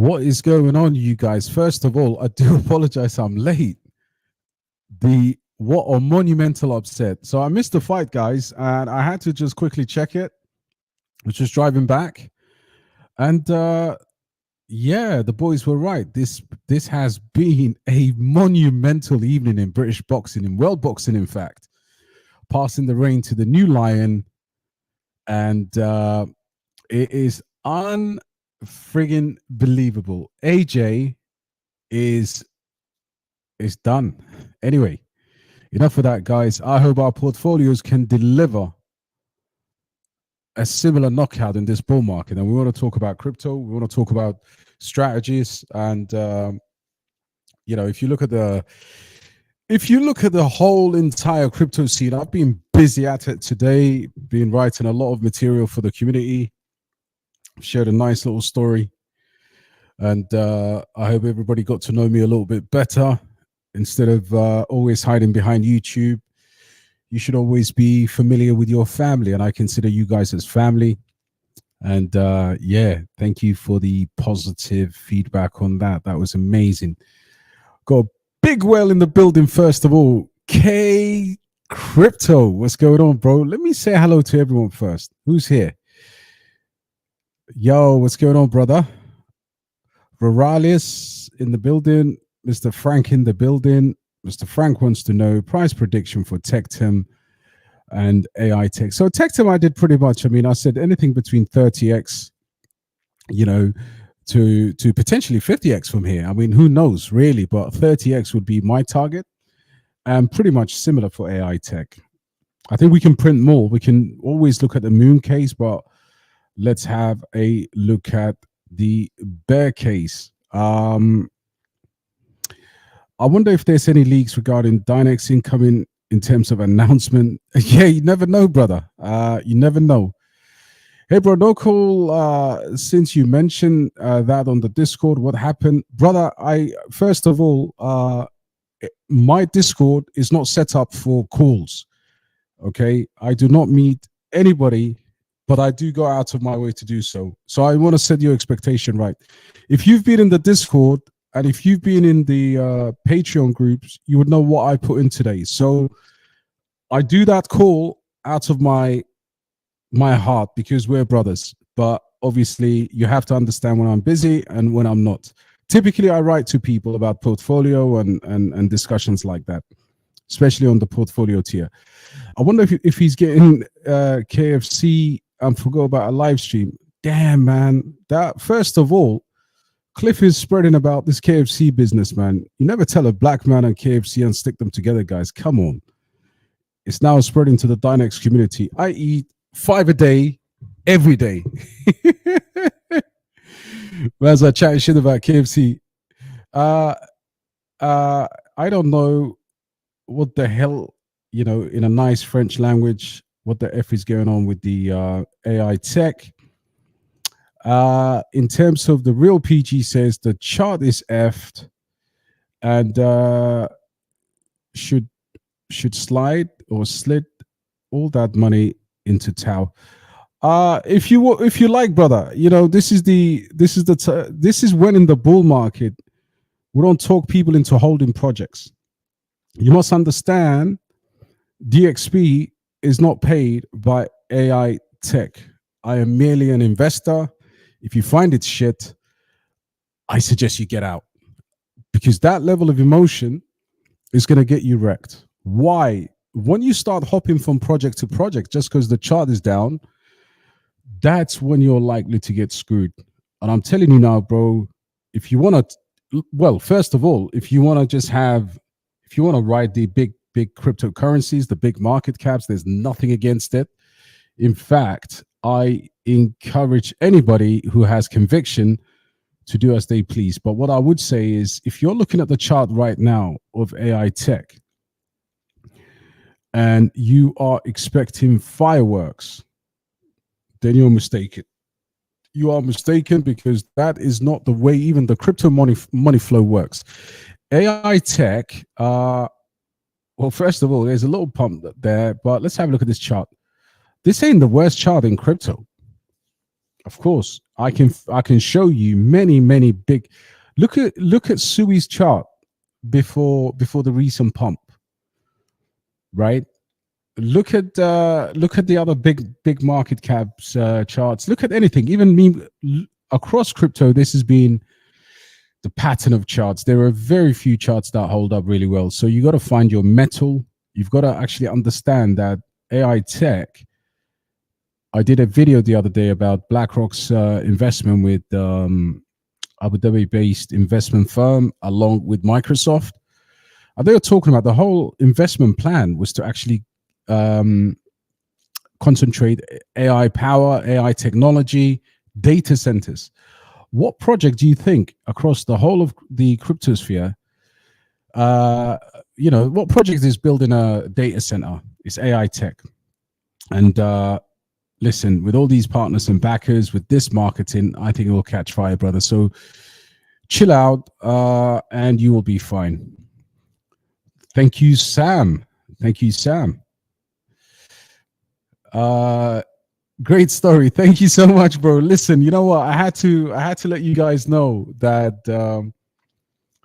What is going on, you guys? First of all, I do apologize I'm late. What a monumental upset. So I missed the fight, guys, and I had to just quickly check it. I was just driving back. And yeah, the boys were right. This has been a monumental evening in British boxing, in world boxing, in fact. Passing the reign to the new lion. And it is unfriggin' believable. AJ is done. Anyway, enough of that, guys. I hope our portfolios can deliver a similar knockout in this bull market. And we want to talk about crypto. We want to talk about strategies. And if you look at the whole entire crypto scene, I've been busy at it today, been writing a lot of material for the community. Shared a nice little story, and I hope everybody got to know me a little bit better. Instead of always hiding behind YouTube, you should always be familiar with your family, and I consider you guys as family. And yeah, thank you for the positive feedback on that. That was amazing. Got a big whale in the building. First of all, K Crypto, what's going on, bro? Let me say hello to everyone first. Who's here? Yo, what's going on, brother? Ruralius in the building. Mr. Frank in the building. Mr. Frank wants to know price prediction for Tectum and AI Tech. So Tectum, I did pretty much. I mean, I said anything between 30x, to potentially 50x from here. I mean, who knows, really? But 30x would be my target, and pretty much similar for AI Tech. I think we can print more. We can always look at the moon case, but let's have a look at the bear case. I wonder if there's any leaks regarding Dynex incoming in terms of announcement. Yeah, you never know, brother. You never know. Hey, bro, no call. Since you mentioned that on the Discord, what happened? Brother, first of all, my Discord is not set up for calls. Okay? I do not meet anybody, but I do go out of my way to do so. So I want to set your expectation right. If you've been in the Discord and if you've been in the Patreon groups, you would know what I put in today. So I do that call out of my heart because we're brothers. But obviously, you have to understand when I'm busy and when I'm not. Typically, I write to people about portfolio and discussions like that, especially on the portfolio tier. I wonder if he's getting KFC and forgot about a live stream. Damn, man. That first of all, Cliff is spreading about this KFC business, man. You never tell a black man and KFC and stick them together, guys. Come on. It's now spreading to the Dynex community. I eat 5 a day, every day. As I chat shit about KFC. I don't know what the hell, in a nice French language, what the F is going on with the AI tech. In terms of the real PG says the chart is effed and should slide or slid all that money into Tau. If you like, brother, this is when in the bull market we don't talk people into holding projects. You must understand DXP is not paid by AI Tech. I am merely an investor. If you find it shit, I suggest you get out, because that level of emotion is going to get you wrecked. Why? When you start hopping from project to project just because the chart is down, that's when you're likely to get screwed. And I'm telling you now, bro, if you want to, first of all, if you want to ride the big cryptocurrencies, the big market caps, there's nothing against it. In fact, I encourage anybody who has conviction to do as they please. But what I would say is, if you're looking at the chart right now of AI Tech and you are expecting fireworks, then you're mistaken. You are mistaken, because that is not the way even the crypto money flow works. AI Tech, well, first of all, there's a little pump there, but let's have a look at this chart. This ain't the worst chart in crypto. Of course, I can show you many big. Look at Sui's chart before the recent pump, right? Look at the other big market caps charts. Look at anything, even me across crypto. This has been the pattern of charts. There are very few charts that hold up really well. So you got to find your metal. You've got to actually understand that AI tech. I did a video the other day about BlackRock's investment with Abu Dhabi-based investment firm along with Microsoft. And they were talking about the whole investment plan was to actually concentrate AI power, AI technology, data centers. What project do you think across the whole of the cryptosphere, what project is building a data center? It's AI tech. And listen, with all these partners and backers, with this marketing, I think it will catch fire, brother. So chill out and you will be fine. Thank you, Sam. Thank you, Sam. Great story. Thank you so much, bro. Listen, you know what? I had to let you guys know that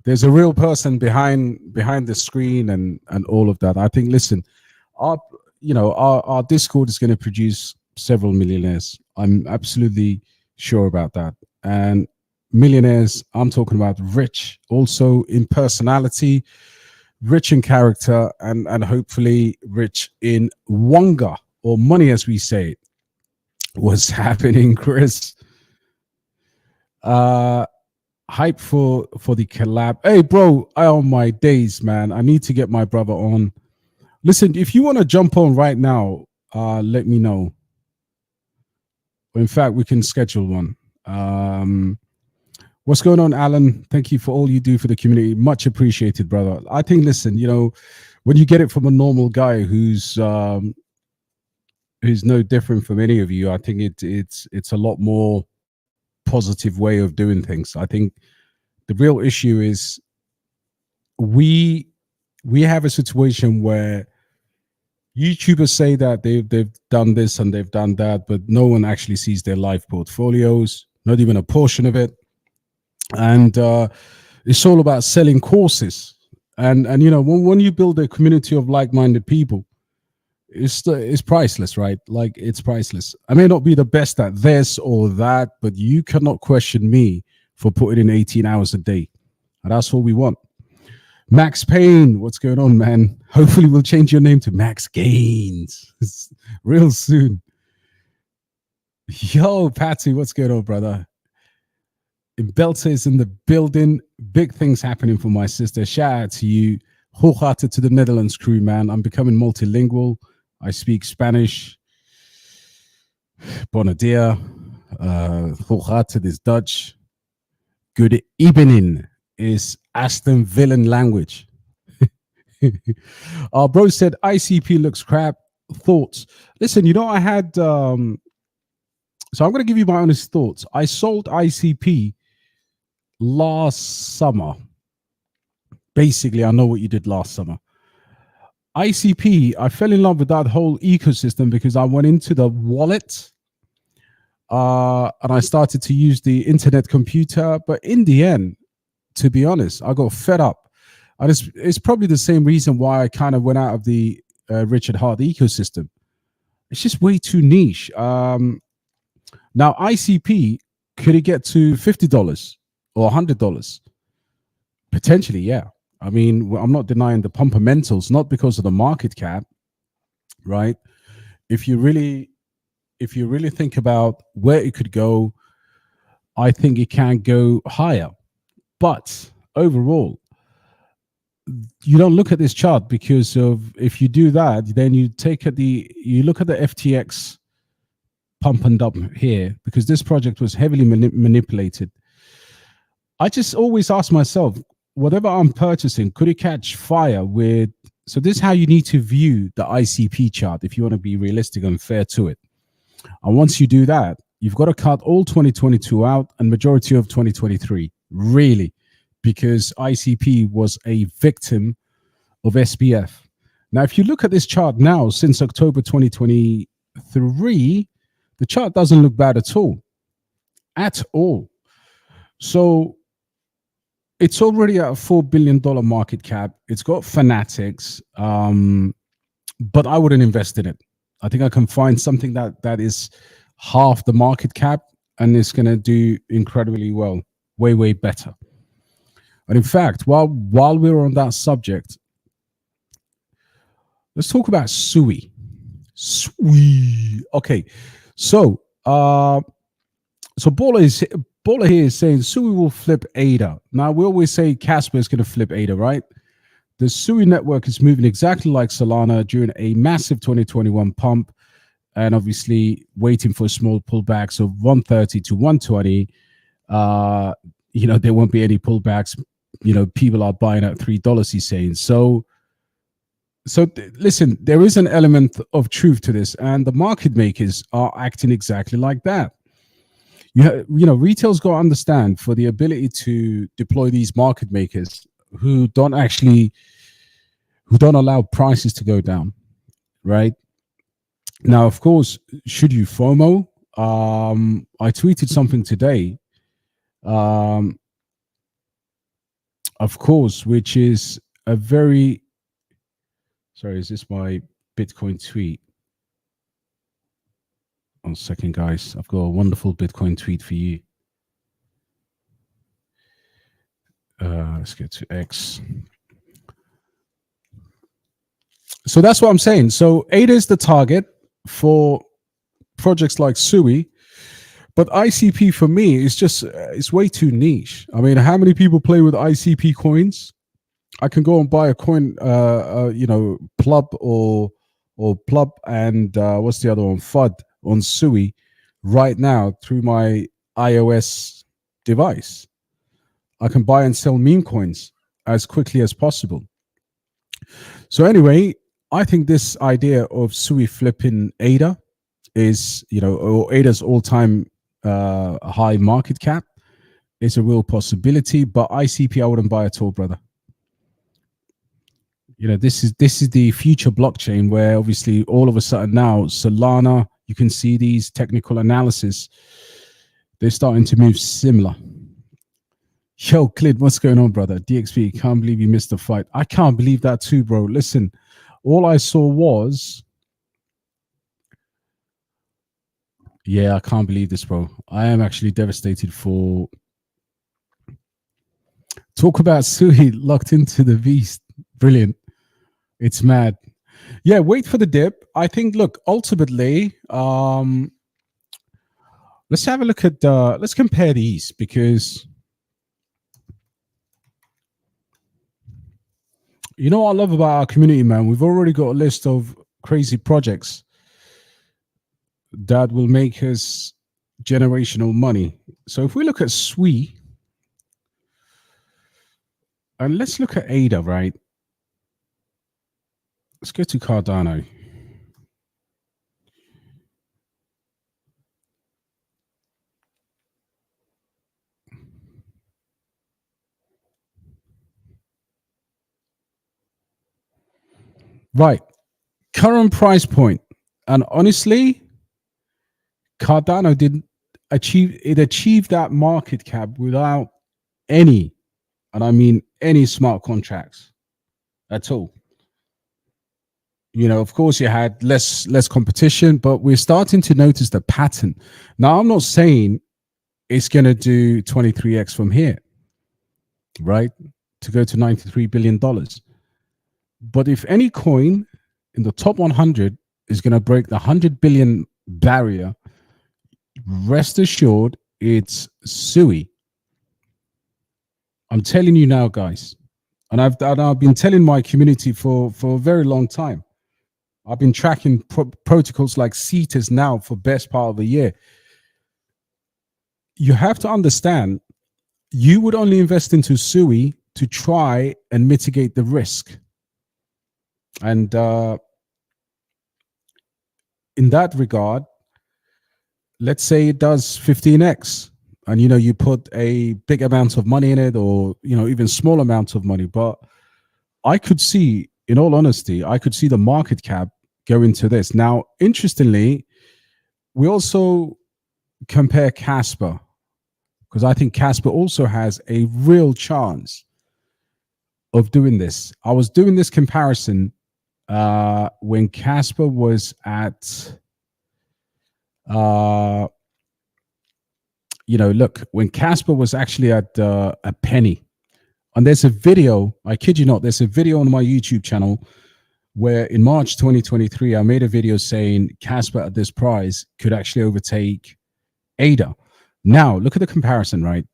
there's a real person behind the screen and all of that. I think, listen, our Discord is going to produce several millionaires. I'm absolutely sure about that. And millionaires, I'm talking about rich also in personality, rich in character, and hopefully rich in wonga, or money as we say it. What's happening, Chris? Hype for the collab. Hey, bro, oh my days, man. I need to get my brother on. Listen, if you want to jump on right now, let me know. In fact, we can schedule one. What's going on, Alan? Thank you for all you do for the community. Much appreciated, brother. I think, listen, when you get it from a normal guy who's no different from any of you, I think it's a lot more positive way of doing things. I think the real issue is we have a situation where YouTubers say that they've done this and they've done that, but no one actually sees their live portfolios, not even a portion of it. And it's all about selling courses. And when you build a community of like-minded people, it's priceless, right? Like, it's priceless. I may not be the best at this or that, but you cannot question me for putting in 18 hours a day. And that's all we want. Max Payne, what's going on, man? Hopefully we'll change your name to Max Gaines real soon. Yo, Patsy, what's going on, brother? Belter is in the building. Big things happening for my sister. Shout out to you. Hoogarte to the Netherlands crew, man. I'm becoming multilingual. I speak Spanish. Bona dia. Hoogarte is Dutch. Good evening is Aston Villa language. Our bro said ICP looks crap. Thoughts? Listen, I had... so I'm going to give you my honest thoughts. I sold ICP last summer. Basically, I know what you did last summer. ICP, I fell in love with that whole ecosystem because I went into the wallet and I started to use the internet computer. But in the end, to be honest, I got fed up. And it's probably the same reason why I kind of went out of the Richard Hart ecosystem. It's just way too niche. Now, ICP, could it get to $50 or $100? Potentially, yeah. I mean, I'm not denying the fundamentals, not because of the market cap, right? If you really think about where it could go, I think it can go higher. But overall, you don't look at this chart because of, if you do that, then you look at the FTX pump and dump here, because this project was heavily manipulated. I just always ask myself, whatever I'm purchasing, could it catch fire with... So this is how you need to view the ICP chart if you want to be realistic and fair to it. And once you do that, you've got to cut all 2022 out and majority of 2023, really, because ICP was a victim of SBF. Now, if you look at this chart now, since October 2023, the chart doesn't look bad at all. at all. So it's already at a $4 billion market cap. It's got fanatics, but I wouldn't invest in it. I think I can find something that is half the market cap and it's going to do incredibly well, way better. And in fact, while we're on that subject, let's talk about Sui. Okay, so Baller here is saying Sui will flip ADA. Now we always say Kaspa is going to flip ADA, right? The Sui network is moving exactly like Solana during a massive 2021 pump, and obviously waiting for a small pullbacks of 130 to 120. There won't be any pullbacks. People are buying at $3. He's saying so. Listen, there is an element of truth to this, and the market makers are acting exactly like that. Retail's got to understand, for the ability to deploy these market makers who don't allow prices to go down, right? Now, of course, should you FOMO? I tweeted something today, of course, which is a very... Sorry, is this my Bitcoin tweet? 1 second, guys. I've got a wonderful Bitcoin tweet for you. Let's get to X. So that's what I'm saying. So ADA is the target for projects like Sui, but ICP for me is just it's way too niche. I mean, how many people play with ICP coins? I can go and buy a coin, Plub or Plub and what's the other one? FUD on Sui right now through my iOS device. I can buy and sell meme coins as quickly as possible. So anyway, I think this idea of Sui flipping ADA is, or ADA's all-time high market cap is a real possibility, but ICP I wouldn't buy at all, brother. This is the future blockchain where obviously all of a sudden now Solana, you can see these technical analysis, they're starting to move similar. Yo, Clid, what's going on, brother? DXP, can't believe you missed the fight. I can't believe that too, bro. Listen, all I saw was... Yeah, I can't believe this, bro. I am actually devastated for... Talk about Sui locked into the beast. Brilliant. It's mad. Yeah, wait for the dip. I think, look, ultimately, let's have a look at... let's compare these, because... You know what I love about our community, man? We've already got a list of crazy projects that will make us generational money. So if we look at Sui, and let's look at ADA, right? Let's go to Cardano. Right. Current price point. And honestly, Cardano didn't achieve that market cap without any, and I mean any, smart contracts at all. Of course you had less competition, but we're starting to notice the pattern. Now, I'm not saying it's going to do 23x from here, right? To go to $93 billion. But if any coin in the top 100 is going to break the 100 billion barrier, rest assured it's Sui. I'm telling you now, guys. And I've been telling my community for a very long time. I've been tracking protocols like CETAs now for best part of a year. You have to understand, you would only invest into Sui to try and mitigate the risk. And in that regard, let's say it does 15x, and you put a big amount of money in it, or even small amounts of money. But I could see, in all honesty, I could see the market cap go into this. Now, interestingly, we also compare Kaspa. because I think Kaspa also has a real chance of doing this. I was doing this comparison when Kaspa was at, look, when Kaspa was actually at a penny. And there's a video, I kid you not, there's a video on my YouTube channel where in March 2023, I made a video saying Kaspa at this price could actually overtake ADA. Now, look at the comparison, right?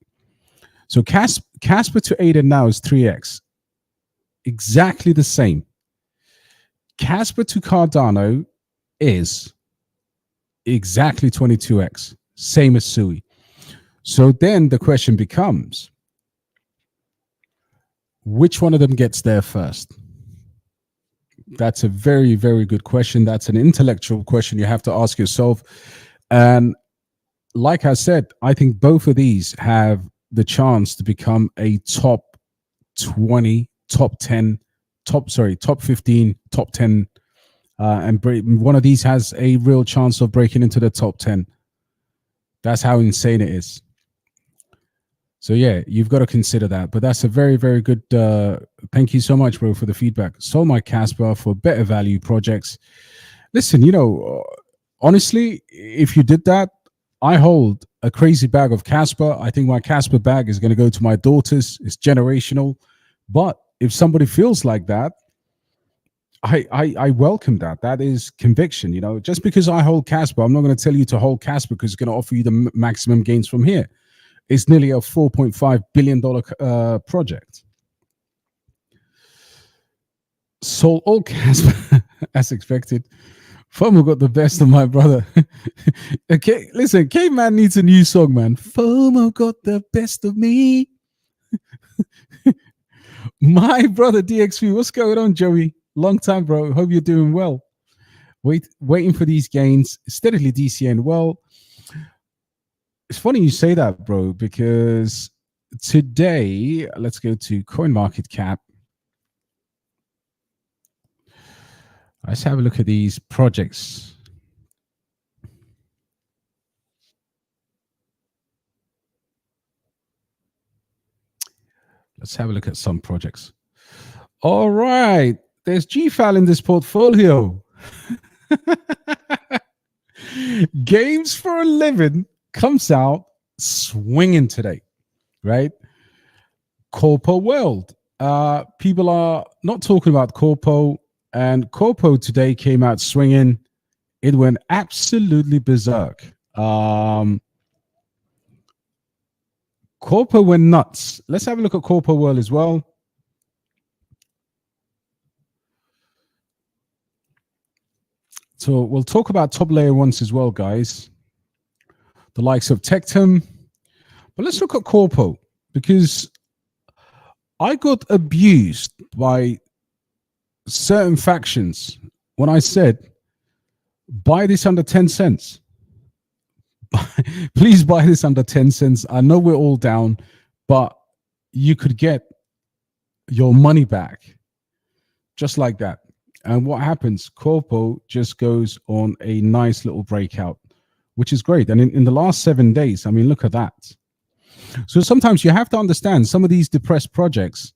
So Kaspa to ADA now is 3x. Exactly the same. Kaspa to Cardano is exactly 22x. Same as Sui. So then the question becomes, which one of them gets there first? That's a very, very good question. That's an intellectual question you have to ask yourself. And like I said, I think both of these have the chance to become a top 20, top 10, top 15, top 10. And one of these has a real chance of breaking into the top 10. That's how insane it is. So yeah, you've got to consider that. But that's a very, very good. Thank you so much, bro, for the feedback. Sold my Kaspa for better value projects. Listen, honestly, if you did that, I hold a crazy bag of Kaspa. I think my Kaspa bag is going to go to my daughters. It's generational. But if somebody feels like that, I welcome that. That is conviction. Just because I hold Kaspa, I'm not going to tell you to hold Kaspa because it's going to offer you the maximum gains from here. It's nearly a $4.5 billion project. Sold all Kaspa as expected. FOMO got the best of my brother. Okay, listen, K-Man needs a new song, man. FOMO got the best of me. My brother DXV, what's going on, Joey? Long time, bro. Hope you're doing well. Waiting for these gains, steadily DCN. Well, it's funny you say that, bro, because today, let's go to CoinMarketCap. Let's have a look at these projects. Let's have a look at some projects. All right. There's GFAL in this portfolio. Games for a Living comes out swinging today, right? Corpo World. People are not talking about Corpo, and Corpo today came out swinging. It went absolutely berserk. Corpo went nuts. Let's have a look at Corpo World as well. So we'll talk about top layer ones as well, guys. The likes of Tectum. But let's look at Corpo, because I got abused by certain factions when I said, buy this under 10 cents. Please buy this under 10 cents. I know we're all down, but you could get your money back just like that. And what happens? Corpo just goes on a nice little breakout, which is great. And in the last 7 days, I mean, look at that. So sometimes you have to understand some of these depressed projects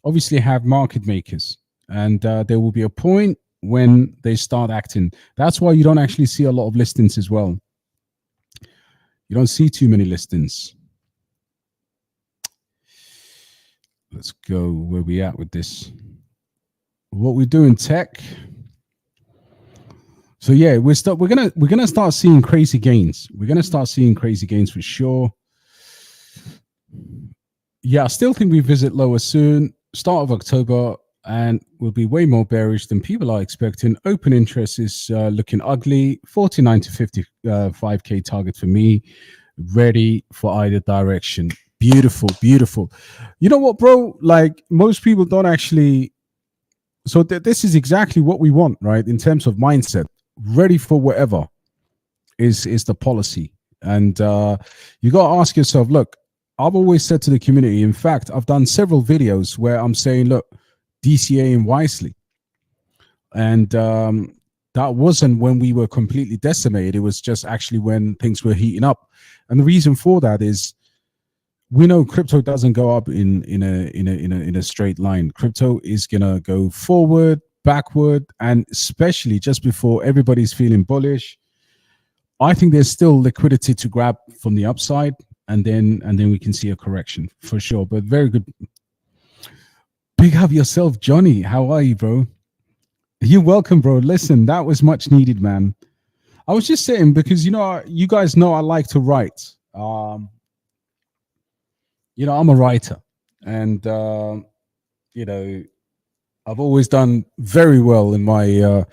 obviously have market makers, and there will be a point when they start acting. That's why you don't actually see a lot of listings as well. You don't see too many listings. Let's go where we at with this. What we do in tech. So yeah, we're gonna start seeing crazy gains. We're gonna start seeing crazy gains for sure. Yeah, I still think we visit lower soon, start of October, and we'll be way more bearish than people are expecting. Open interest is looking ugly. 49 to 55K target for me. Ready for either direction. Beautiful, beautiful. You know what, bro? Like, most people don't actually. So this is exactly what we want, right? In terms of mindset, ready for whatever is the policy. And you got to ask yourself, look, I've always said to the community, in fact, I've done several videos where I'm saying, look, DCAing wisely. And that wasn't when we were completely decimated. It was just actually when things were heating up. And the reason for that is we know crypto doesn't go up in a straight line. Crypto is gonna go forward, backward, and especially just before everybody's feeling bullish. I think there's still liquidity to grab from the upside, and then we can see a correction for sure. But very good. Big up yourself, Johnny. How are you, bro? You're welcome, bro. Listen, that was much needed, man. I was just saying because you guys know I like to write. I'm a writer, and I've always done very well in my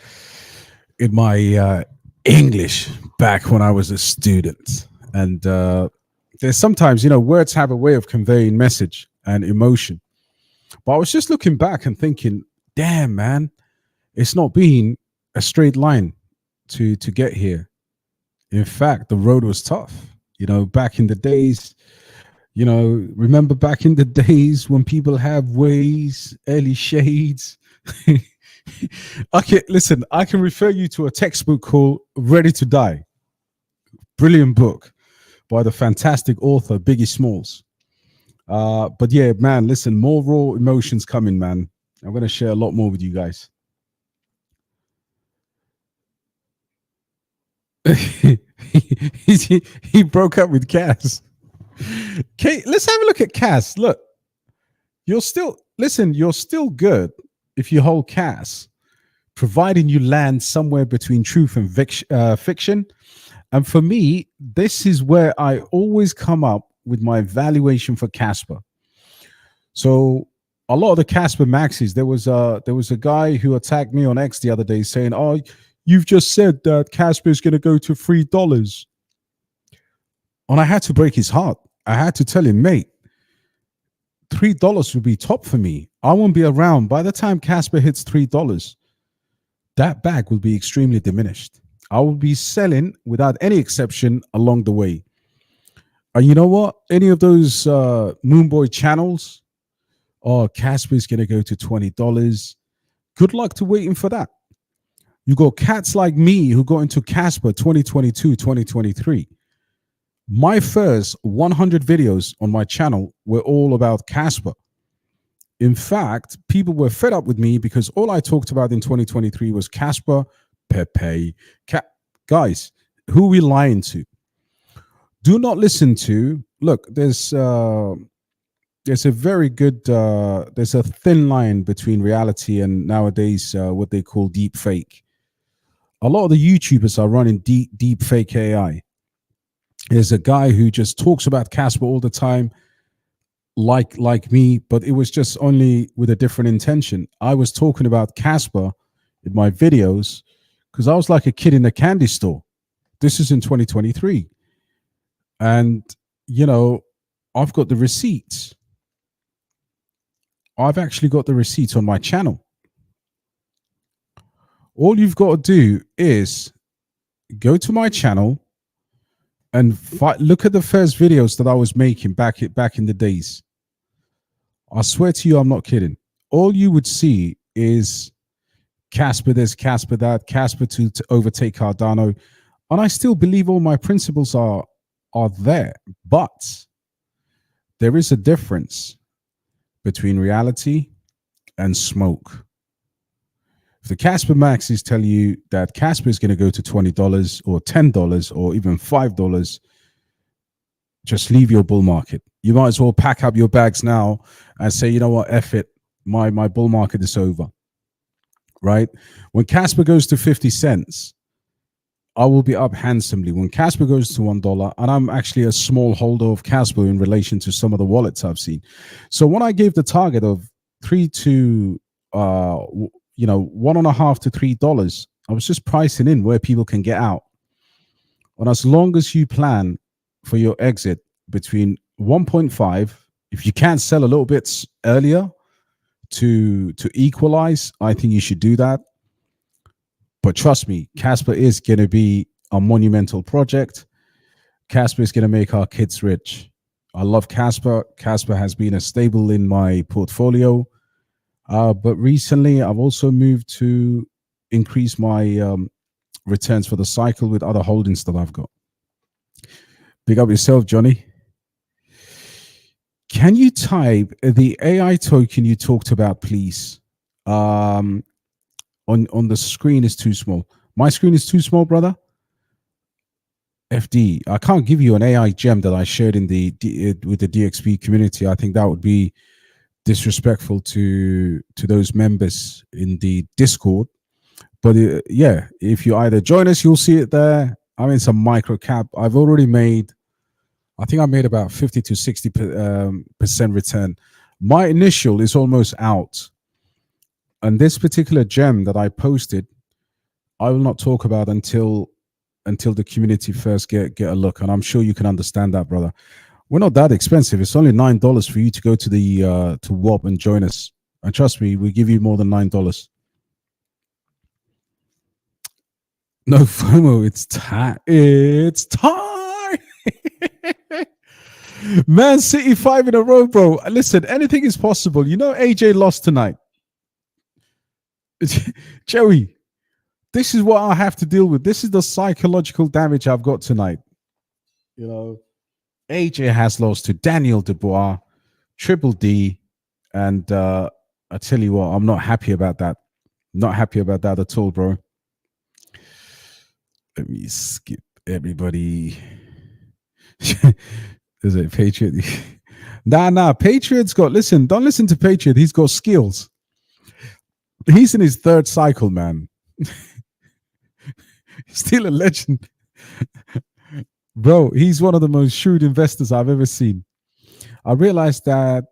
English back when I was a student. And there's sometimes words have a way of conveying message and emotion. But I was just looking back and thinking, damn, man, it's not been a straight line to get here. In fact, the road was tough. Back in the days. Remember back in the days when people have ways, early shades. Okay, listen, I can refer you to a textbook called Ready to Die. Brilliant book by the fantastic author, Biggie Smalls. But yeah, man, listen, more raw emotions coming, man. I'm going to share a lot more with you guys. he broke up with Cass. Okay, let's have a look at Cass. Look, you're still good if you hold Cass, providing you land somewhere between truth and fiction. And for me, this is where I always come up with my valuation for Kaspa. So a lot of the Kaspa maxis, there was a guy who attacked me on X the other day saying, "Oh, you've just said that Kaspa is going to go to $3." And I had to break his heart. I had to tell him, mate, $3 would be top for me. I won't be around. By the time Kaspa hits $3, that bag will be extremely diminished. I will be selling without any exception along the way. And you know what? Any of those Moonboy channels, Kaspa is going to go to $20. Good luck to waiting for that. You got cats like me who got into Kaspa 2022, 2023. My first 100 videos on my channel were all about Kaspa. In fact, people were fed up with me because all I talked about in 2023 was Kaspa, Pepe. Guys, who are we lying to? Do not listen to. Look, there's a very good. There's a thin line between reality and nowadays what they call deep fake. A lot of the YouTubers are running deep fake AI. There's a guy who just talks about Kaspa all the time, like me, but it was just only with a different intention. I was talking about Kaspa in my videos because I was like a kid in a candy store. This is in 2023. And, I've got the receipts. I've actually got the receipts on my channel. All you've got to do is go to my channel and look at the first videos that I was making back in the days. I swear to you, I'm not kidding. All you would see is Kaspa this, Kaspa that, Kaspa to overtake Cardano. And I still believe all my principles are there. But there is a difference between reality and smoke. If the Kaspa maxis tell you that Kaspa is going to go to $20 or $10 or even $5, just leave your bull market. You might as well pack up your bags now and say, you know what, F it, my bull market is over, right? When Kaspa goes to 50 cents, I will be up handsomely. When Kaspa goes to $1, and I'm actually a small holder of Kaspa in relation to some of the wallets I've seen. So when I gave the target of $3 to $1.5 to $3, I was just pricing in where people can get out. And as long as you plan for your exit between 1.5, if you can sell a little bit earlier to equalize, I think you should do that. But trust me, Kaspa is going to be a monumental project. Kaspa is going to make our kids rich. I love Kaspa. Kaspa has been a stable in my portfolio. But recently, I've also moved to increase my returns for the cycle with other holdings that I've got. Big up yourself, Johnny. Can you type the AI token you talked about, please? On the screen is too small. My screen is too small, brother. FD. I can't give you an AI gem that I shared in with the DXP community. I think that would be disrespectful to those members in the Discord. But yeah, if you either join us, you'll see it there. I'm in some micro cap. I've already made, I think I made about 50 to 60% return. My initial is almost out. And this particular gem that I posted, I will not talk about until the community first get a look. And I'm sure you can understand that, brother. We're not that expensive. It's only $9 for you to go to the to WOP and join us. And trust me, we give you more than $9. No FOMO. It's time. It's time. Man City 5 in a row, bro. Listen, anything is possible. You know, AJ lost tonight. Joey, this is what I have to deal with. This is the psychological damage I've got tonight. You know, AJ has lost to Daniel Dubois, Triple D, and I tell you what, I'm not happy about that. Not happy about that at all, bro. Let me skip everybody. Is it Patriot? Nah. Patriot's got, listen, don't listen to Patriot. He's got skills. He's in his third cycle, man. Still a legend. Bro, he's one of the most shrewd investors I've ever seen. I realized that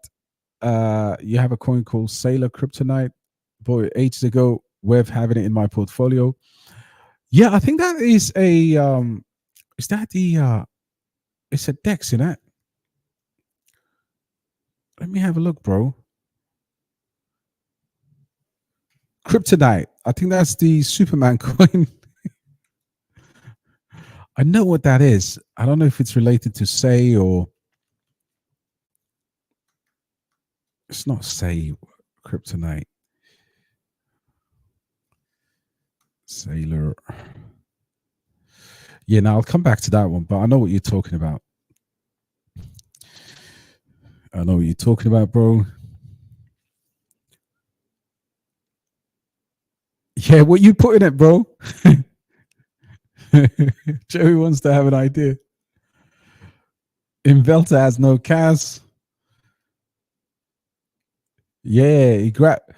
you have a coin called Sailor Kryptonite. Boy, ages ago, worth having it in my portfolio. Yeah, I think that is a is that the it's a DEX in it. Let me have a look, bro. Kryptonite. I think that's the Superman coin. I know what that is. I don't know if it's related to Say or it's not Say. Kryptonite. Sailor. Yeah, now I'll come back to that one, but I know what you're talking about. I know what you're talking about, bro. Yeah, what you put in it, bro? Joey wants to have an idea. Invelta has no CAS. Yeah, he grabbed.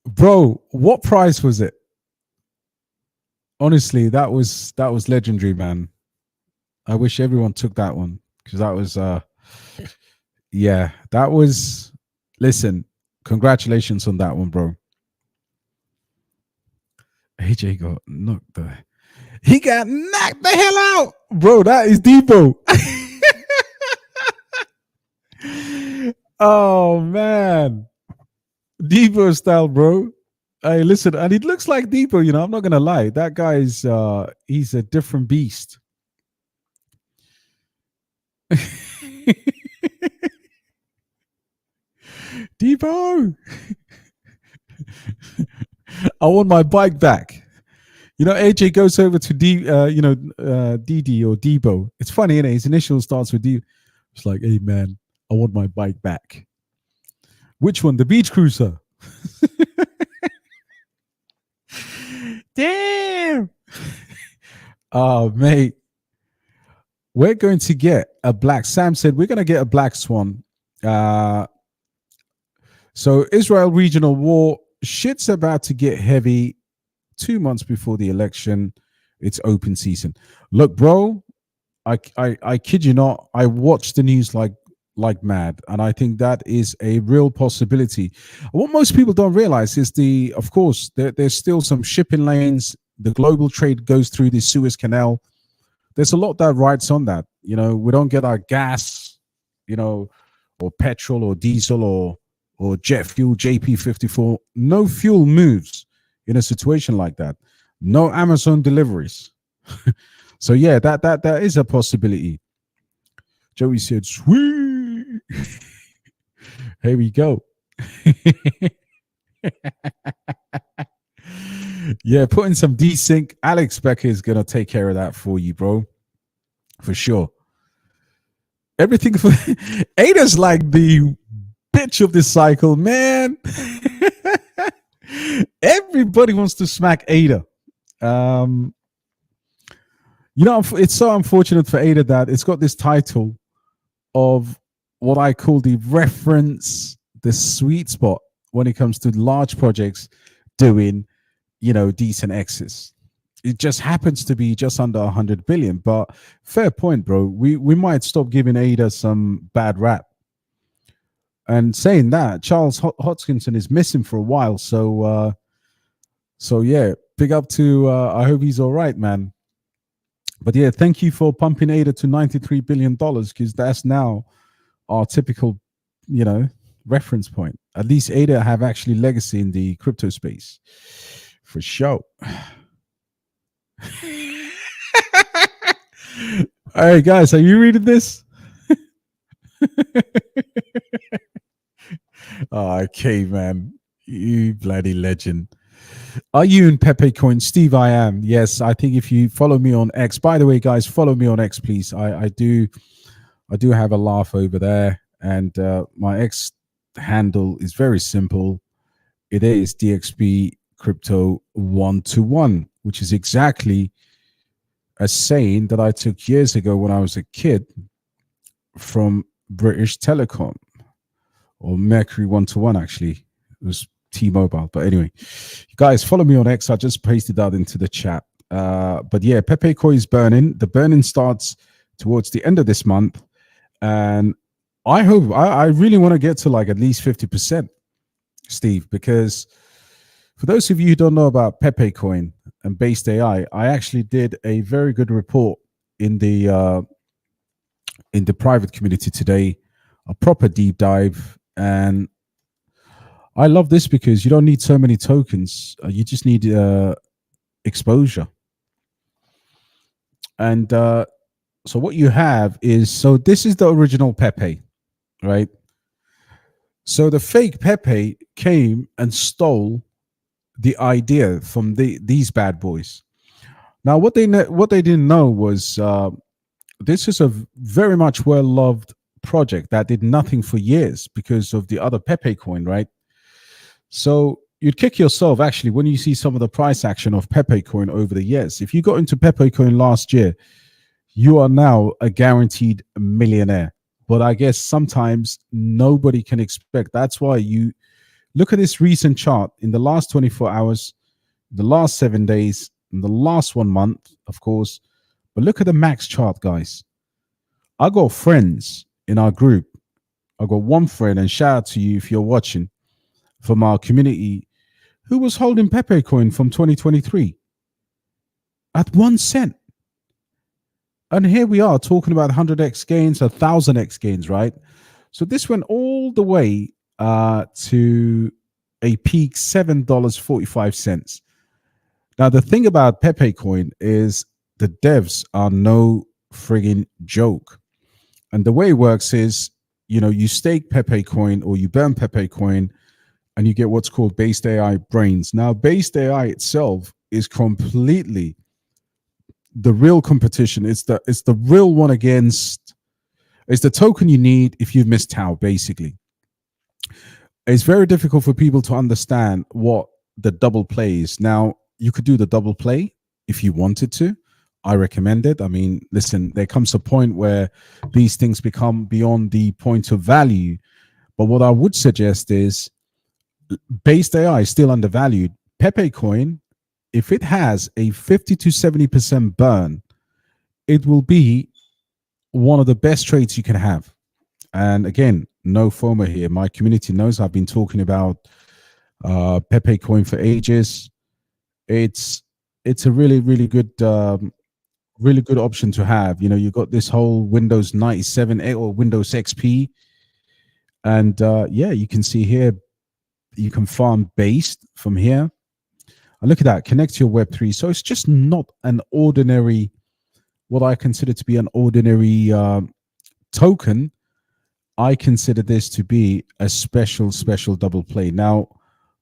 Bro, what price was it? Honestly, that was legendary, man. I wish everyone took that one because that was yeah, that was, listen, congratulations on that one, bro. AJ got knocked he got knocked the hell out, bro. That is Depot. Oh man, Depot style, bro. Hey, listen, and it looks like Depot. You know, I'm not gonna lie. That guy's he's a different beast. Depot. I want my bike back. You know, AJ goes over to DD or Debo. It's funny, innit? His initial starts with D. It's like, hey man, I want my bike back. Which one? The Beach Cruiser. Damn. Oh, mate. We're going to get a black. Sam said we're going to get a black swan. So Israel regional war, shit's about to get heavy. 2 months before the election, it's open season. Look, bro, I kid you not. I watch the news like mad, and I think that is a real possibility. What most people don't realize is of course, there's still some shipping lanes. The global trade goes through the Suez Canal. There's a lot that rides on that. You know, we don't get our gas, you know, or petrol or diesel or jet fuel, JP54. No fuel moves in a situation like that. No Amazon deliveries. So yeah, that is a possibility. Joey said, sweet. Here we go. Yeah, put in some desync. Alex Becker is gonna take care of that for you, bro. For sure. everything for Ada's like the bitch of this cycle, man. Everybody wants to smack Ada. It's so unfortunate for Ada that it's got this title of what I call the reference, the sweet spot when it comes to large projects doing, decent exits. It just happens to be just under 100 billion. But fair point, bro. We might stop giving Ada some bad rap. And saying that, Charles Hodgkinson is missing for a while. So yeah, big up to, I hope he's all right, man. But yeah, thank you for pumping Ada to $93 billion, because that's now our typical, reference point. At least Ada have actually legacy in the crypto space. For sure. All right, guys, are you reading this? Okay, man. You bloody legend. Are you in Pepe Coin? Steve, I am. Yes, I think if you follow me on X, by the way, guys, follow me on X, please. I do have a laugh over there. And my X handle is very simple. It is DXB Crypto 121, which is exactly a saying that I took years ago when I was a kid from British Telecom, or Mercury 121, actually. It was T-Mobile. But anyway, you guys, follow me on X. I just pasted that into the chat. But yeah, Pepe Coin is burning. The burning starts towards the end of this month. And I hope, I really want to get to like at least 50%, Steve, because for those of you who don't know about Pepe Coin and Based AI, I actually did a very good report in the private community today, a proper deep dive. And I love this because you don't need so many tokens. You just need exposure. And so what you have is, so this is the original Pepe, right? So the fake Pepe came and stole the idea from these bad boys. Now, what they didn't know was this is a very much well-loved project that did nothing for years because of the other Pepe coin, right? So you'd kick yourself, actually, when you see some of the price action of Pepe coin over the years. If you got into Pepe coin last year, you are now a guaranteed millionaire. But I guess sometimes nobody can expect. That's why you look at this recent chart in the last 24 hours, the last 7 days, and the last 1 month, of course. But look at the max chart, guys. I got friends in our group. I got one friend, and shout out to you if you're watching, from our community, who was holding Pepe coin from 2023 at 1 cent. And here we are talking about 100x gains, 1,000x gains, right? So this went all the way to a peak $7.45. Now, the thing about Pepe coin is the devs are no friggin' joke. And the way it works is, you stake Pepe coin or you burn Pepe coin and you get what's called BasedAI brains. Now, BasedAI itself is completely the real competition. It's the real one against, it's the token you need if you've missed Tau, basically. It's very difficult for people to understand what the double play is. Now, you could do the double play if you wanted to. I recommend it. I mean, listen, there comes a point where these things become beyond the point of value. But what I would suggest is Based AI is still undervalued. Pepe coin, if it has a 50 to 70% burn, it will be one of the best trades you can have. And again, no FOMO here. My community knows I've been talking about Pepe coin for ages. It's a really, really good option to have. You got this whole Windows 97 or Windows XP. And yeah, you can see here, you can farm based from here. And look at that, connect to your Web3. So it's just not an ordinary, what I consider to be an ordinary token. I consider this to be a special double play. Now,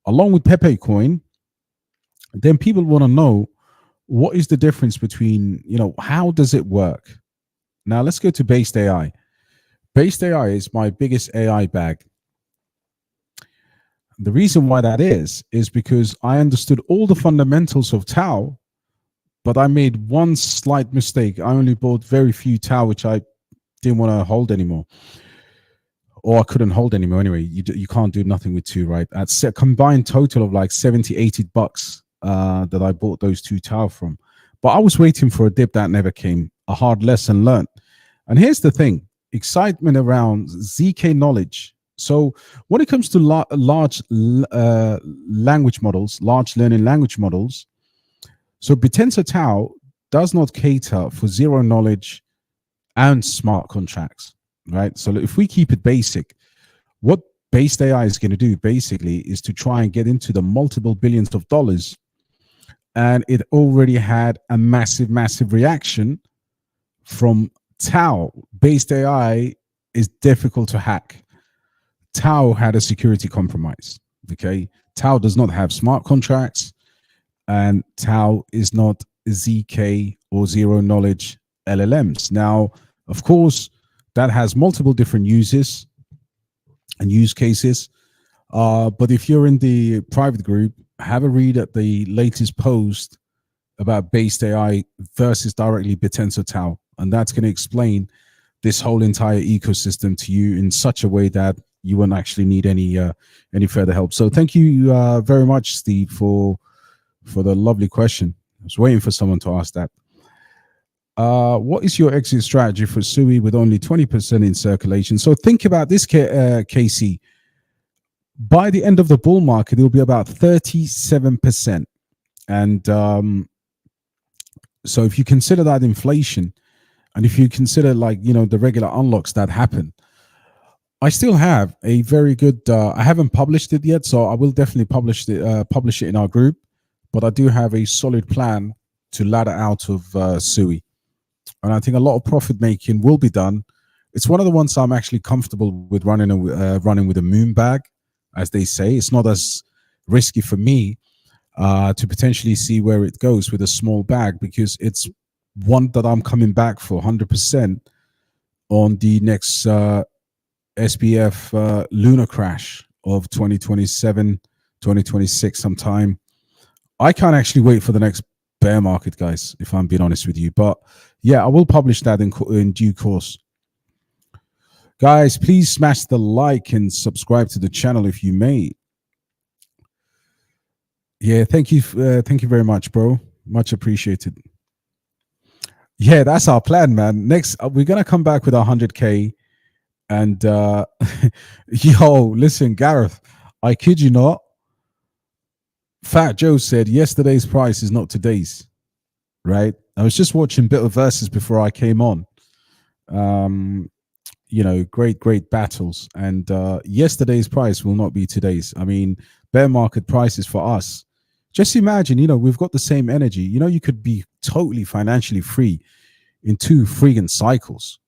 along with Pepe coin, then people want to know, what is the difference between, how does it work? Now let's go to Based AI. Based AI is my biggest AI bag. The reason why that is because I understood all the fundamentals of Tau, but I made one slight mistake. I only bought very few Tau, which I didn't want to hold anymore, or I couldn't hold anymore. Anyway, you can't do nothing with two, right? At a combined total of like 70, 80 bucks that I bought those two Tau from. But I was waiting for a dip that never came. A hard lesson learned. And here's the thing: excitement around ZK knowledge. So when it comes to large language models, large learning language models, so Bitensor Tau does not cater for zero knowledge and smart contracts, right? So if we keep it basic, what Based AI is going to do basically is to try and get into the multiple billions of dollars. And it already had a massive, massive reaction from Tau. Based AI is difficult to hack. Tau had a security compromise. Okay. Tau does not have smart contracts, and Tau is not ZK or zero knowledge LLMs. Now, of course, that has multiple different uses and use cases. But if you're in the private group, have a read at the latest post about Based AI versus directly Bitensor Tau. And that's going to explain this whole entire ecosystem to you in such a way that you won't actually need any further help. So thank you very much, Steve, for the lovely question. I was waiting for someone to ask that. What is your exit strategy for Sui with only 20% in circulation? So think about this, Casey. By the end of the bull market, it will be about 37%. And so if you consider that inflation, and if you consider the regular unlocks that happen, I still have a very good, I haven't published it yet, so I will definitely publish it in our group, but I do have a solid plan to ladder out of Sui. And I think a lot of profit making will be done. It's one of the ones I'm actually comfortable with running with a moon bag, as they say. It's not as risky for me to potentially see where it goes with a small bag, because it's one that I'm coming back for 100% on the next SBF lunar crash of 2027, 2026 sometime. I can't actually wait for the next bear market, guys, if I'm being honest with you. But yeah, I will publish that in due course. Guys, please smash the like and subscribe to the channel if you may. Yeah, thank you very much, bro. Much appreciated. Yeah, that's our plan, man. Next, we're gonna come back with 100K, and yo, listen, Gareth, I kid you not. Fat Joe said yesterday's price is not today's, right? I was just watching bit of verses before I came on. Great battles, and yesterday's price will not be today's. I mean, bear market prices for us. Just imagine, we've got the same energy. You could be totally financially free in 2 friggin' cycles.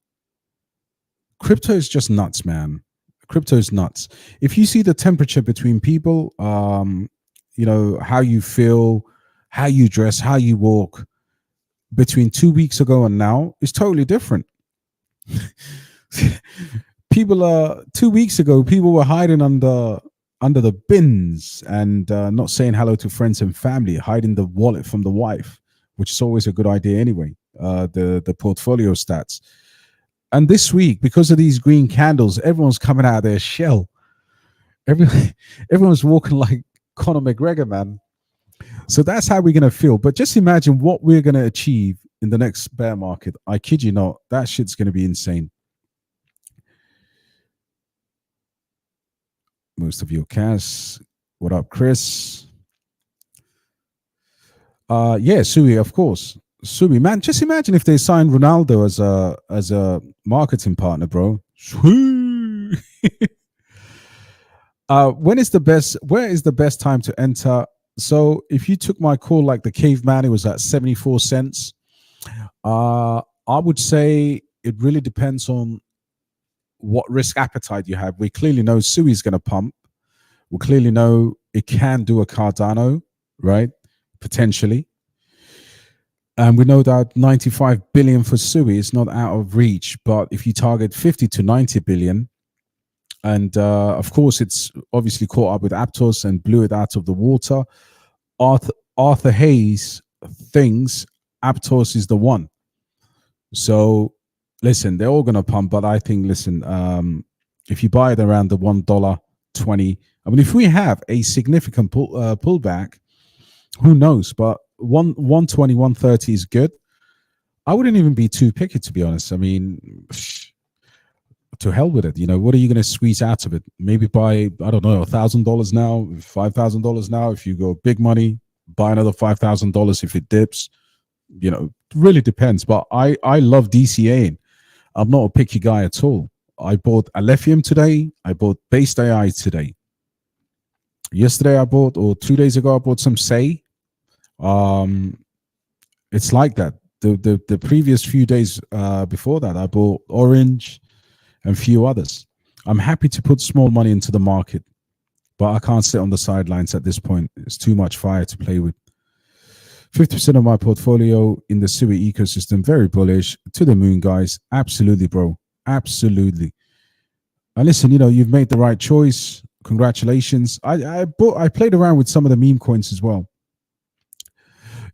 Crypto is just nuts, man. Crypto is nuts. If you see the temperature between people, how you feel, how you dress, how you walk between 2 weeks ago and now is totally different. People 2 weeks ago, people were hiding under the bins and not saying hello to friends and family, hiding the wallet from the wife, which is always a good idea anyway. The portfolio stats. And this week, because of these green candles, everyone's coming out of their shell. Everyone's walking like Conor McGregor, man. So that's how we're going to feel. But just imagine what we're going to achieve in the next bear market. I kid you not, that shit's going to be insane. Most of your cash. What up, Chris? Yeah, Sui, of course. Sui, man, just imagine if they signed Ronaldo as a marketing partner, bro. Where is the best time to enter? So if you took my call like the caveman, it was at 74 cents. I would say it really depends on what risk appetite you have. We clearly know Sui is going to pump. We clearly know it can do a Cardano, right? Potentially. And we know that 95 billion for Sui is not out of reach, but if you target 50 to 90 billion, and of course it's obviously caught up with Aptos and blew it out of the water. Arthur Hayes thinks Aptos is the one. So listen, they're all going to pump, but I think, listen, if you buy it around the $1.20, I mean, if we have a significant pullback, who knows? But 120, 130 is good. I wouldn't even be too picky, to be honest. I mean, to hell with it. You know, what are you going to squeeze out of it? Maybe buy, I don't know, $1,000 now, $5,000 now. If you go big money, buy another $5,000 if it dips. You know, really depends. But I love DCAing. I'm not a picky guy at all. I bought Alephium today. I bought BasedAI today. Yesterday I bought, or 2 days ago, I bought some Say. It's like that. The previous few days before that, I bought Orange and a few others. I'm happy to put small money into the market, but I can't sit on the sidelines at this point. It's too much fire to play with. 50% of my portfolio in the Sui ecosystem, very bullish, to the moon, guys. Absolutely, bro. Absolutely. And listen, you know, you've made the right choice. Congratulations. I played around with some of the meme coins as well.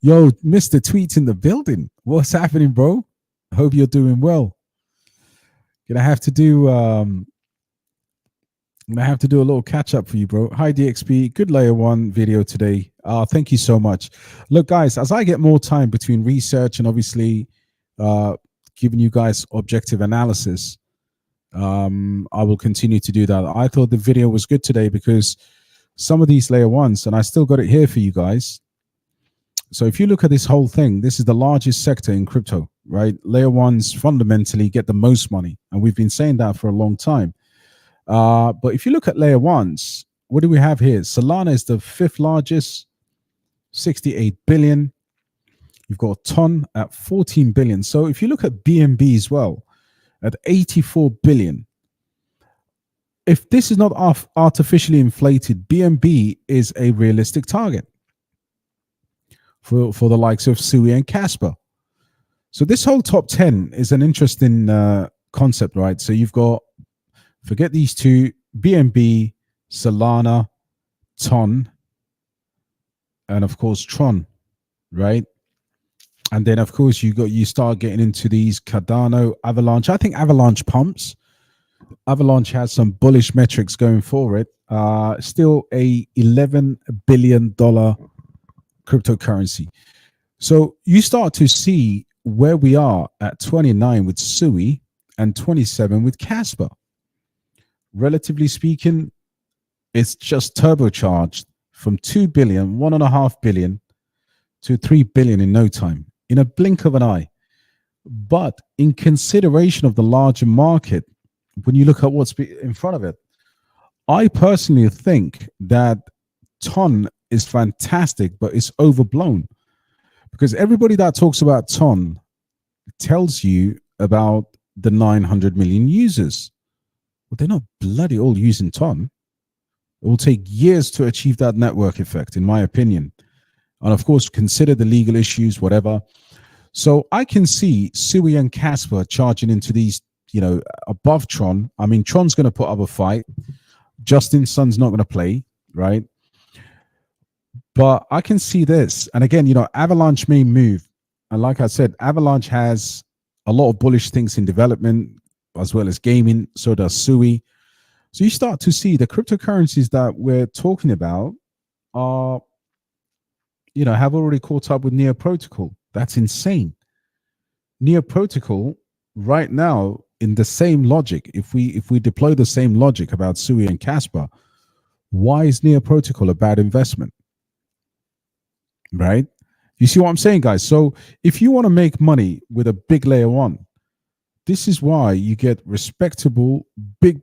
Yo, Mr. Tweets in the building. What's happening, bro? Hope you're doing well. Gonna have to do a little catch up for you, bro. Hi DXP, good layer one video today. Thank you so much. Look, guys, as I get more time between research and obviously giving you guys objective analysis, I will continue to do that. I thought the video was good today because some of these layer ones, and I still got it here for you guys. So if you look at this whole thing, this is the largest sector in crypto, right? Layer ones fundamentally get the most money. And we've been saying that for a long time. But if you look at layer ones, what do we have here? Solana is the 5th largest, 68 billion. You've got Ton at 14 billion. So if you look at BNB as well, at 84 billion, if this is not artificially inflated, BNB is a realistic target for the likes of Sui and Kaspa. So this whole top 10 is an interesting concept, right? So you've got, forget these two, BNB, Solana, Ton, and of course Tron, right? And then of course you start getting into these Cardano, Avalanche. I think Avalanche pumps. Avalanche has some bullish metrics going for it. Still a $11 billion cryptocurrency. So you start to see where we are at 29 with Sui and 27 with Kaspa. Relatively speaking, it's just turbocharged from 2 billion, 1.5 billion to 3 billion in no time, in a blink of an eye. But in consideration of the larger market, when you look at what's in front of it, I personally think that Ton is fantastic, but it's overblown. Because everybody that talks about Ton tells you about the 900 million users. Well, they're not bloody all using Ton. It will take years to achieve that network effect, in my opinion. And of course, consider the legal issues, whatever. So I can see Sui and Kaspa charging into these, you know, above Tron. I mean, Tron's going to put up a fight. Justin Sun's not going to play, right? But I can see this. And again, you know, Avalanche may move. And like I said, Avalanche has a lot of bullish things in development, as well as gaming. So does Sui. So you start to see the cryptocurrencies that we're talking about are, you know, have already caught up with Neo Protocol. That's insane. Neo Protocol right now, in the same logic, if we deploy the same logic about Sui and Kaspa, why is Neo Protocol a bad investment? Right? You see what I'm saying, guys? So if you want to make money with a big layer one, this is why you get respectable, big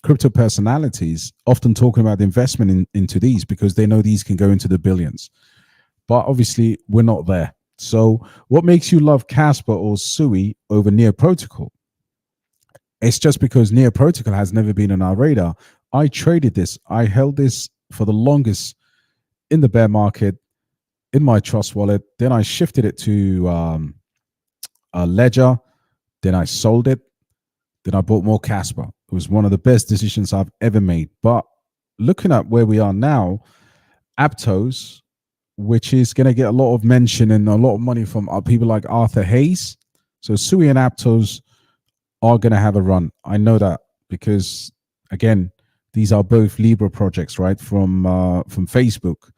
crypto personalities often talking about investment into these, because they know these can go into the billions. But obviously, we're not there. So what makes you love Kaspa or Sui over Neo Protocol? It's just because Neo Protocol has never been on our radar. I traded this. I held this for the longest in the bear market. in my Trust wallet. Then I shifted it to a Ledger. Then I sold it. Then I bought more Kaspa. It was one of the best decisions I've ever made. But looking at where we are now, Aptos, which is going to get a lot of mention and a lot of money from people like Arthur Hayes. So Sui and Aptos are going to have a run. I know that because, again, these are both Libra projects, right, from Facebook.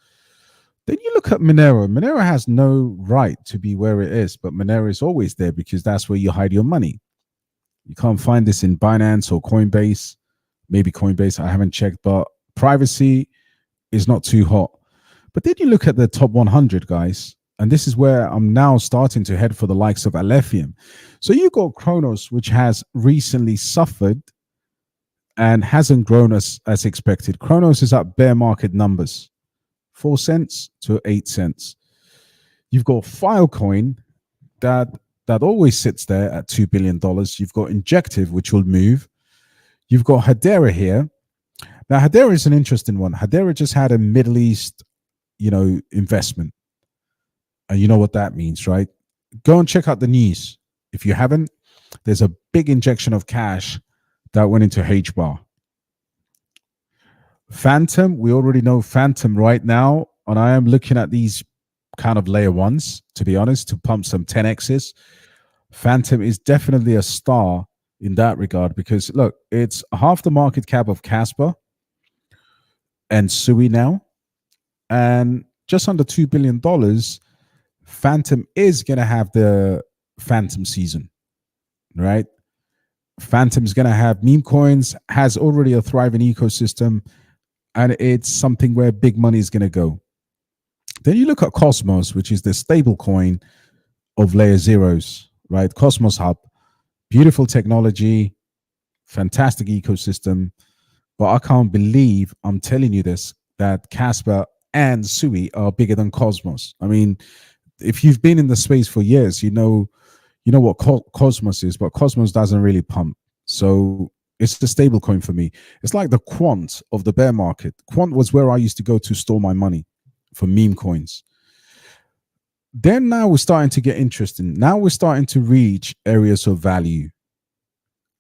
Then you look at Monero. Monero has no right to be where it is, but Monero is always there because that's where you hide your money. You can't find this in Binance or Coinbase. Maybe Coinbase, I haven't checked, but privacy is not too hot. But then you look at the top 100, guys, and this is where I'm now starting to head for the likes of Alephium. So you got Kronos, which has recently suffered and hasn't grown as expected. Kronos is at bear market numbers, 4 cents to 8 cents. You've got Filecoin that always sits there at $2 billion. You've got Injective, which will move. You've got Hedera here. Now, Hedera is an interesting one. Hedera just had a Middle East, investment. And you know what that means, right? Go and check out the news. If you haven't, there's a big injection of cash that went into HBAR. Phantom, we already know Phantom right now. And I am looking at these kind of layer ones, to be honest, to pump some 10Xs. Phantom is definitely a star in that regard because, look, it's half the market cap of Kaspa and Sui now. And just under $2 billion, Phantom is going to have the Phantom season, right? Phantom's going to have meme coins, has already a thriving ecosystem, and it's something where big money is going to go. Then you look at Cosmos, which is the stable coin of layer zeros, right? Cosmos Hub, beautiful technology, fantastic ecosystem. But I can't believe I'm telling you this, that Kaspa and Sui are bigger than Cosmos. I mean, if you've been in the space for years, you know what Cosmos is, but Cosmos doesn't really pump. So it's the stable coin for me. It's like the Quant of the bear market. Quant was where I used to go to store my money for meme coins. Then now we're starting to get interesting. Now we're starting to reach areas of value.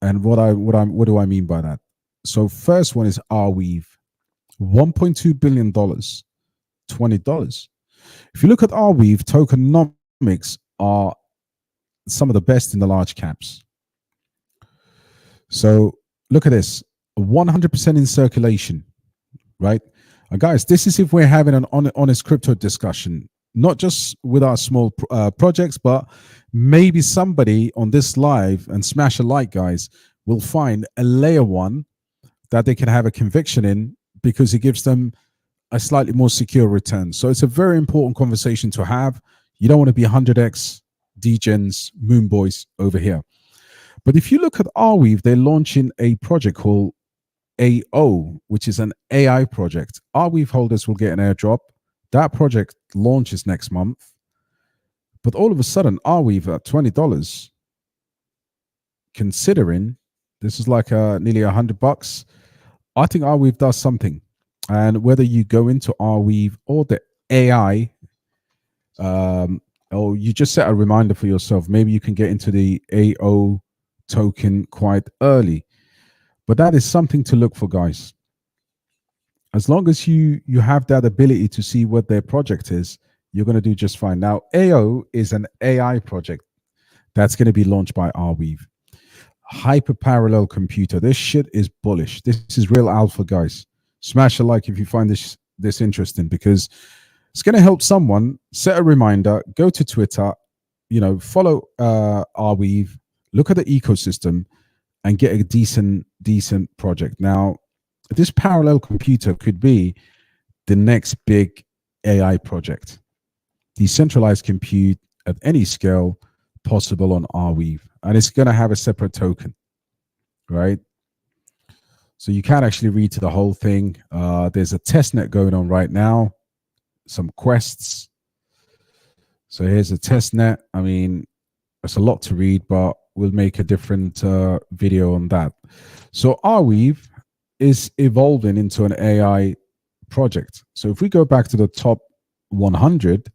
And what do I mean by that? So first one is Arweave, $1.2 billion, $20. If you look at Arweave, tokenomics are some of the best in the large caps. So look at this, 100% in circulation, right? And guys, this is if we're having an honest crypto discussion, not just with our small projects, but maybe somebody on this live, and smash a like, guys, will find a layer one that they can have a conviction in because it gives them a slightly more secure return. So it's a very important conversation to have. You don't want to be 100x degens, moon boys over here. But if you look at Arweave, they're launching a project called AO, which is an AI project. Arweave holders will get an airdrop. That project launches next month. But all of a sudden, Arweave at $20, considering this is like nearly $100, I think Arweave does something. And whether you go into Arweave or the AI, or you just set a reminder for yourself, maybe you can get into the AO token quite early. But that is something to look for, guys. As long as you have that ability to see what their project is, you're going to do just fine. Now, AO is an AI project that's going to be launched by Arweave. Hyper parallel computer. This shit is bullish. This is real alpha, guys. Smash a like if you find this interesting, because it's going to help someone. Set a reminder, go to Twitter, follow Arweave, look at the ecosystem, and get a decent project. Now, this parallel computer could be the next big AI project. Decentralized compute at any scale possible on Arweave. And it's going to have a separate token, right? So you can actually read to the whole thing. There's a testnet going on right now, some quests. So here's a testnet. I mean, it's a lot to read, but we'll make a different video on that. So Arweave is evolving into an AI project. So if we go back to the top 100,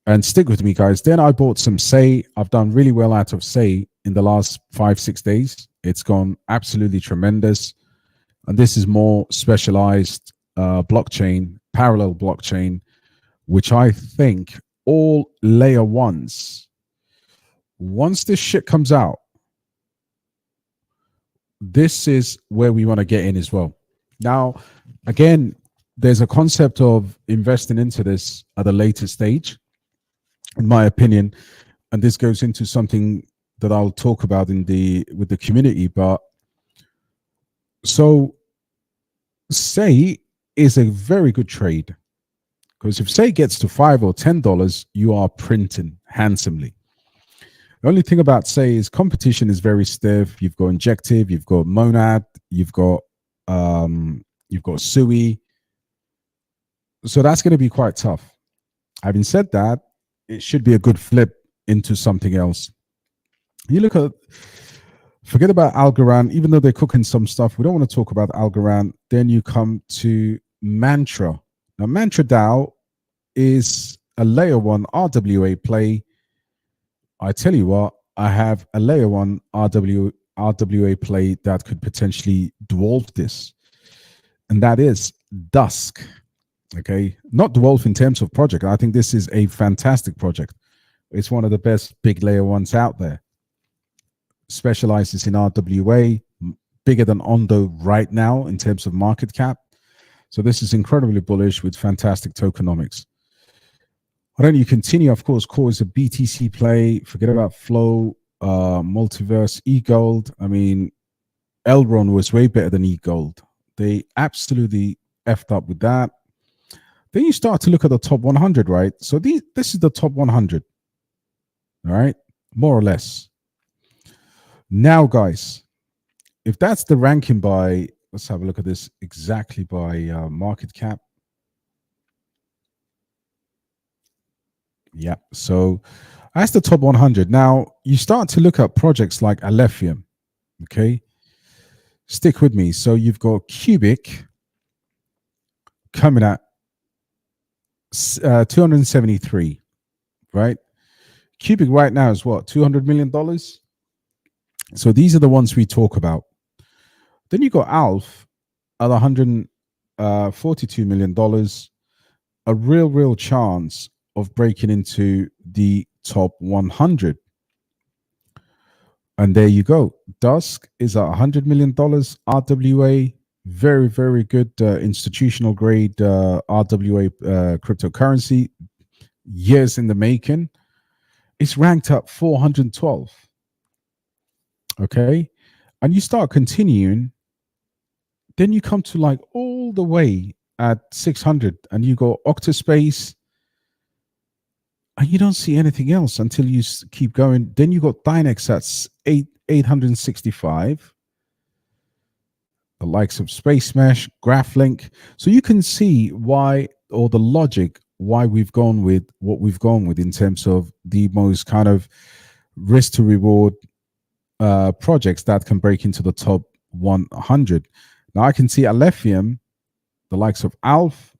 And stick with me, guys. Then I bought some Say. I've done really well out of Say in the last 5-6 days. It's gone absolutely tremendous. And this is more specialized blockchain, parallel blockchain, which I think all layer ones, once this shit comes out, this is where we want to get in as well. Now, again, there's a concept of investing into this at a later stage, in my opinion, and this goes into something that I'll talk about with the community. But so Say is a very good trade, because if Say gets to $5 or $10, you are printing handsomely. The only thing about Say is competition is very stiff. You've got Injective, you've got Monad, you've got Sui. So that's going to be quite tough. Having said that, it should be a good flip into something else. You look at, forget about Algorand, even though they're cooking some stuff. We don't want to talk about Algorand. Then you come to Mantra. Now, Mantra DAO is a layer one RWA play. I tell you what, I have a layer one RWA play that could potentially dwarf this, and that is Dusk. Okay, not dwarf in terms of project. I think this is a fantastic project. It's one of the best big layer ones out there. Specializes in RWA, bigger than Ondo right now in terms of market cap. So this is incredibly bullish with fantastic tokenomics. Why don't you continue? Of course, Core is a BTC play. Forget about Flow, Multiverse, eGold. I mean, Elrond was way better than eGold. They absolutely effed up with that. Then you start to look at the top 100, right? So this is the top 100, all right? More or less. Now, guys, if that's the ranking by, let's have a look at this exactly by market cap. Yeah, so that's the top 100. Now, you start to look at projects like Alephium, okay? Stick with me. So you've got Cubic coming at 273, right? Cubic right now is what, $200 million? So these are the ones we talk about. Then you got Alf at $142 million, a real chance of breaking into the top 100. And there you go. Dusk is at $100 million RWA, very good institutional grade RWA cryptocurrency, years in the making. It's ranked up 412. Okay, and you start continuing, then you come to like all the way at 600, and you go Octaspace, and you don't see anything else until you keep going. Then you got Dynex at 865, the likes of Space Mesh, GraphLink. So you can see why, or the logic why we've gone with what we've gone with in terms of the most kind of risk to reward projects that can break into the top 100. Now I can see Alephium, the likes of Alf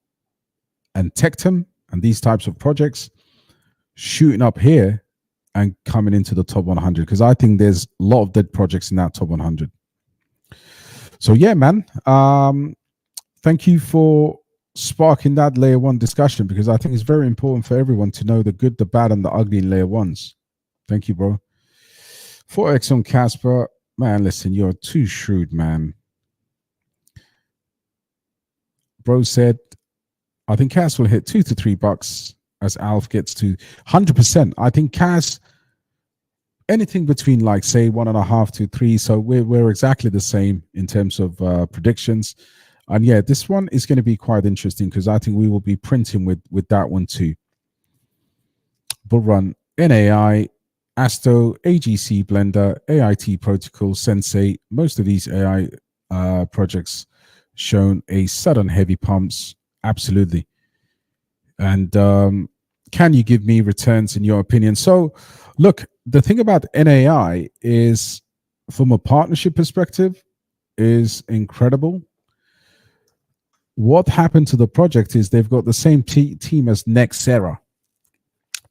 and Tectum and these types of projects shooting up here and coming into the top 100, because I think there's a lot of dead projects in that top 100. So yeah, man, thank you for sparking that layer one discussion, because I think it's very important for everyone to know the good, the bad, and the ugly in layer ones. Thank you, bro. 4x on Kaspa, man, listen, you're too shrewd, man. Bro said, I think Cas will hit $2 to $3 as Alf gets to 100%. I think Cas, anything between like say 1.5 to 3. So we're exactly the same in terms of predictions. And yeah, this one is going to be quite interesting, because I think we will be printing with that one too. Bull Run, NAI, Asto, AGC, Blender, AIT Protocol, Sensei. Most of these AI projects shown a sudden heavy pumps. Absolutely. And can you give me returns in your opinion? So look, the thing about NAI is, from a partnership perspective, is incredible. What happened to the project is they've got the same team as Nexera.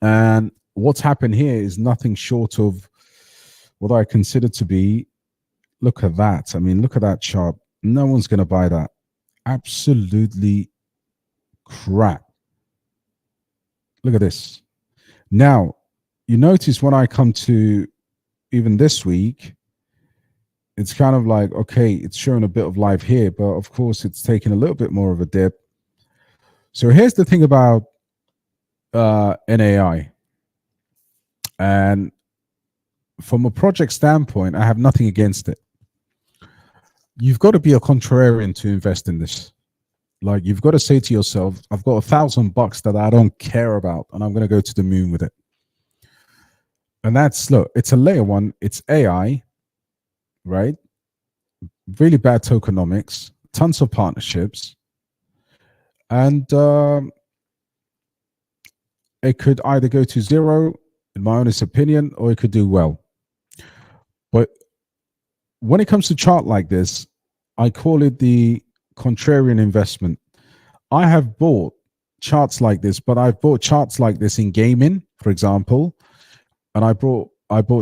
And what's happened here is nothing short of what I consider to be, look at that. I mean, look at that chart. No one's going to buy that. Absolutely crap. Look at this. Now, you notice when I come to even this week, it's kind of like, okay, it's showing a bit of life here, but of course it's taking a little bit more of a dip. So here's the thing about NAI. And from a project standpoint, I have nothing against it. You've got to be a contrarian to invest in this. Like, you've got to say to yourself, I've got $1,000 that I don't care about, and I'm going to go to the moon with it. And that's, look, it's a layer one, it's AI, right? Really bad tokenomics, tons of partnerships, and it could either go to zero, in my honest opinion, or it could do well. But when it comes to chart like this, I call it the contrarian investment. I have bought charts like this, but I've bought charts like this in gaming, for example, and I bought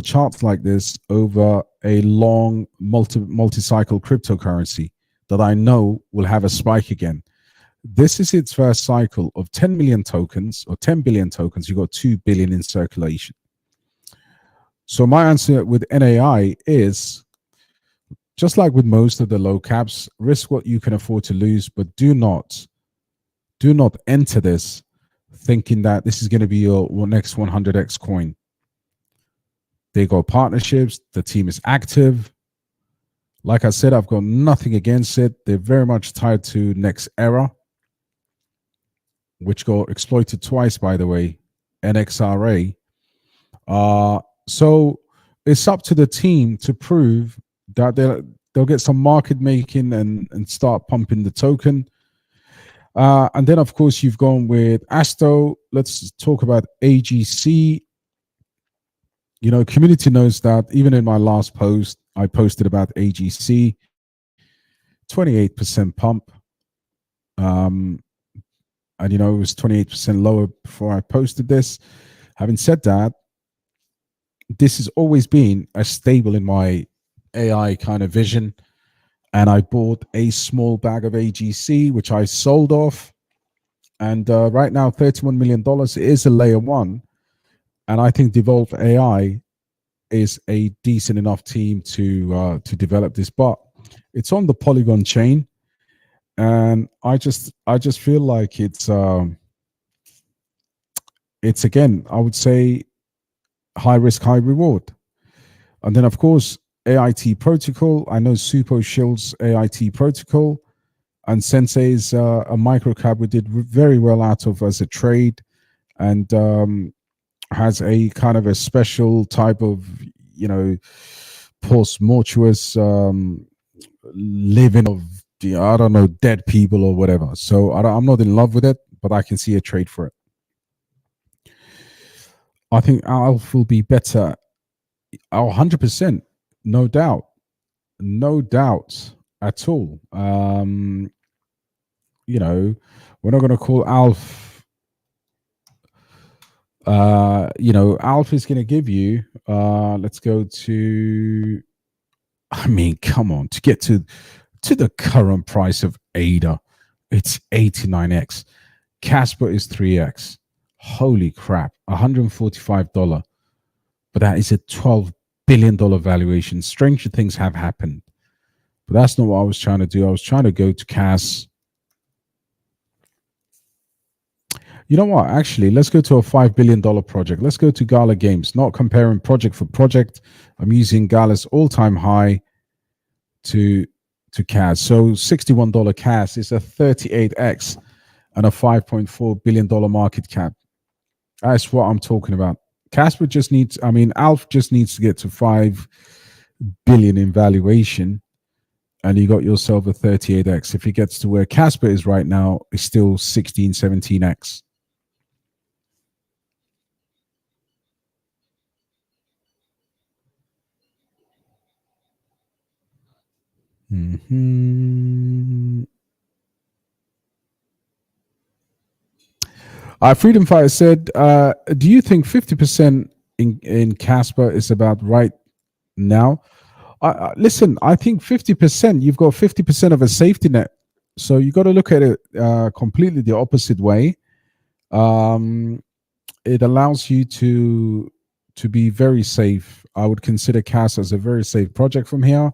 charts like this over a long multi-cycle cryptocurrency that I know will have a spike again. This is its first cycle of 10 million tokens or 10 billion tokens. You've got 2 billion in circulation. So my answer with NAI is, just like with most of the low caps, risk what you can afford to lose, but do not enter this thinking that this is going to be your next 100x coin. They got partnerships. The team is active. Like I said, I've got nothing against it. They're very much tied to Next Era, which got exploited twice, by the way, NXRA. So it's up to the team to prove that they'll get some market making and start pumping the token. And then, of course, you've gone with Asto. Let's talk about AGC. You know, community knows that. Even in my last post, I posted about AGC, 28% pump. And, you know, it was 28% lower before I posted this. Having said that, this has always been a stable in my AI kind of vision. And I bought a small bag of AGC, which I sold off. And right now, $31 million is a layer one. And I think Devolve AI is a decent enough team to develop this. But it's on the Polygon chain. And I just feel like it's again, I would say, high risk, high reward. And then, of course, AIT protocol. I know Supo shields AIT protocol, and Sensei is a micro cap we did very well out of as a trade, and has a kind of a special type of, you know, post-mortuous living of, I don't know, dead people or whatever. So I'm not in love with it, but I can see a trade for it. I think Alf will be better. 100%, no doubt, no doubt at all. You know, we're not going to call Alf. You know, Alf is going to give you. Let's go to. I mean, come on, to get to the current price of ADA, it's 89x. Kaspa is 3x. Holy crap, $145. But that is a $12 billion valuation. Stranger things have happened. But that's not what I was trying to do. I was trying to go to CAS. You know what? Actually, let's go to a $5 billion project. Let's go to Gala Games. Not comparing project for project. I'm using Gala's all-time high to CAS. So $61 CAS is a 38x and a $5.4 billion market cap. That's what I'm talking about. Casper just needs, I mean, Alf just needs to get to 5 billion in valuation, and you got yourself a 38x. If he gets to where Casper is right now, it's still 16, 17x. Freedom Fighter said, do you think 50% in Casper is about right now? Listen, I think 50%, you've got 50% of a safety net. So you got to look at it completely the opposite way. It allows you to be very safe. I would consider CAS as a very safe project from here.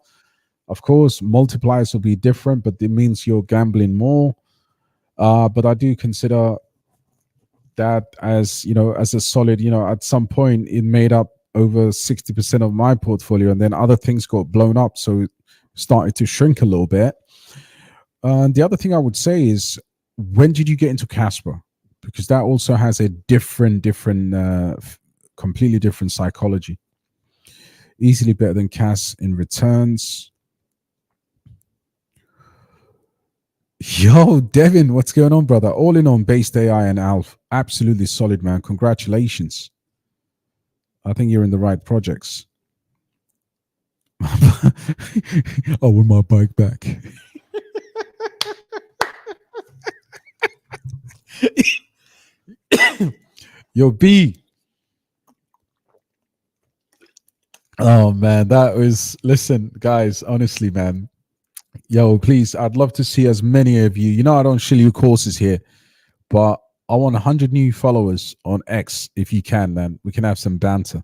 Of course, multipliers will be different, but it means you're gambling more. But I do consider that as, as a solid, at some point it made up over 60% of my portfolio, and then other things got blown up, so it started to shrink a little bit. And the other thing I would say is, when did you get into Casper? Because that also has a different, completely different psychology. Easily better than CAS in returns. Yo, Devin, what's going on, brother? All in on BasedAI and Alf. Absolutely solid, man. Congratulations. I think you're in the right projects. I want my bike back. Yo, B. Oh, man, that was, listen, guys, honestly, man. Yo, please, I'd love to see as many of you. I don't shill you courses here, but I want 100 new followers on X if you can, man. We can have some banter.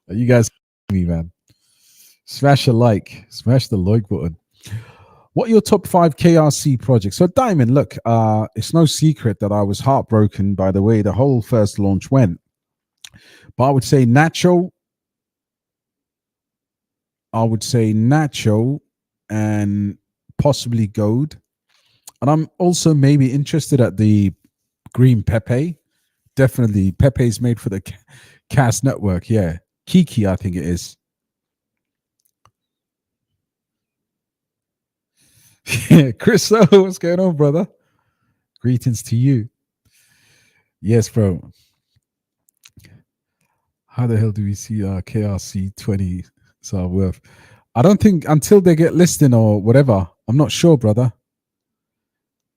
You guys, me, man. Smash a like, smash the like button. What are your top 5 KRC projects? So, Diamond, look, it's no secret that I was heartbroken by the way the whole first launch went. But I would say Nacho. And possibly Gold. And I'm also maybe interested at the green Pepe. Definitely, Pepe is made for the CAS network. Yeah, Kiki, I think it is. Chris, what's going on, brother? Greetings to you. Yes, bro. How the hell do we see KRC 20 are worth? I don't think until they get listing or whatever. I'm not sure, brother.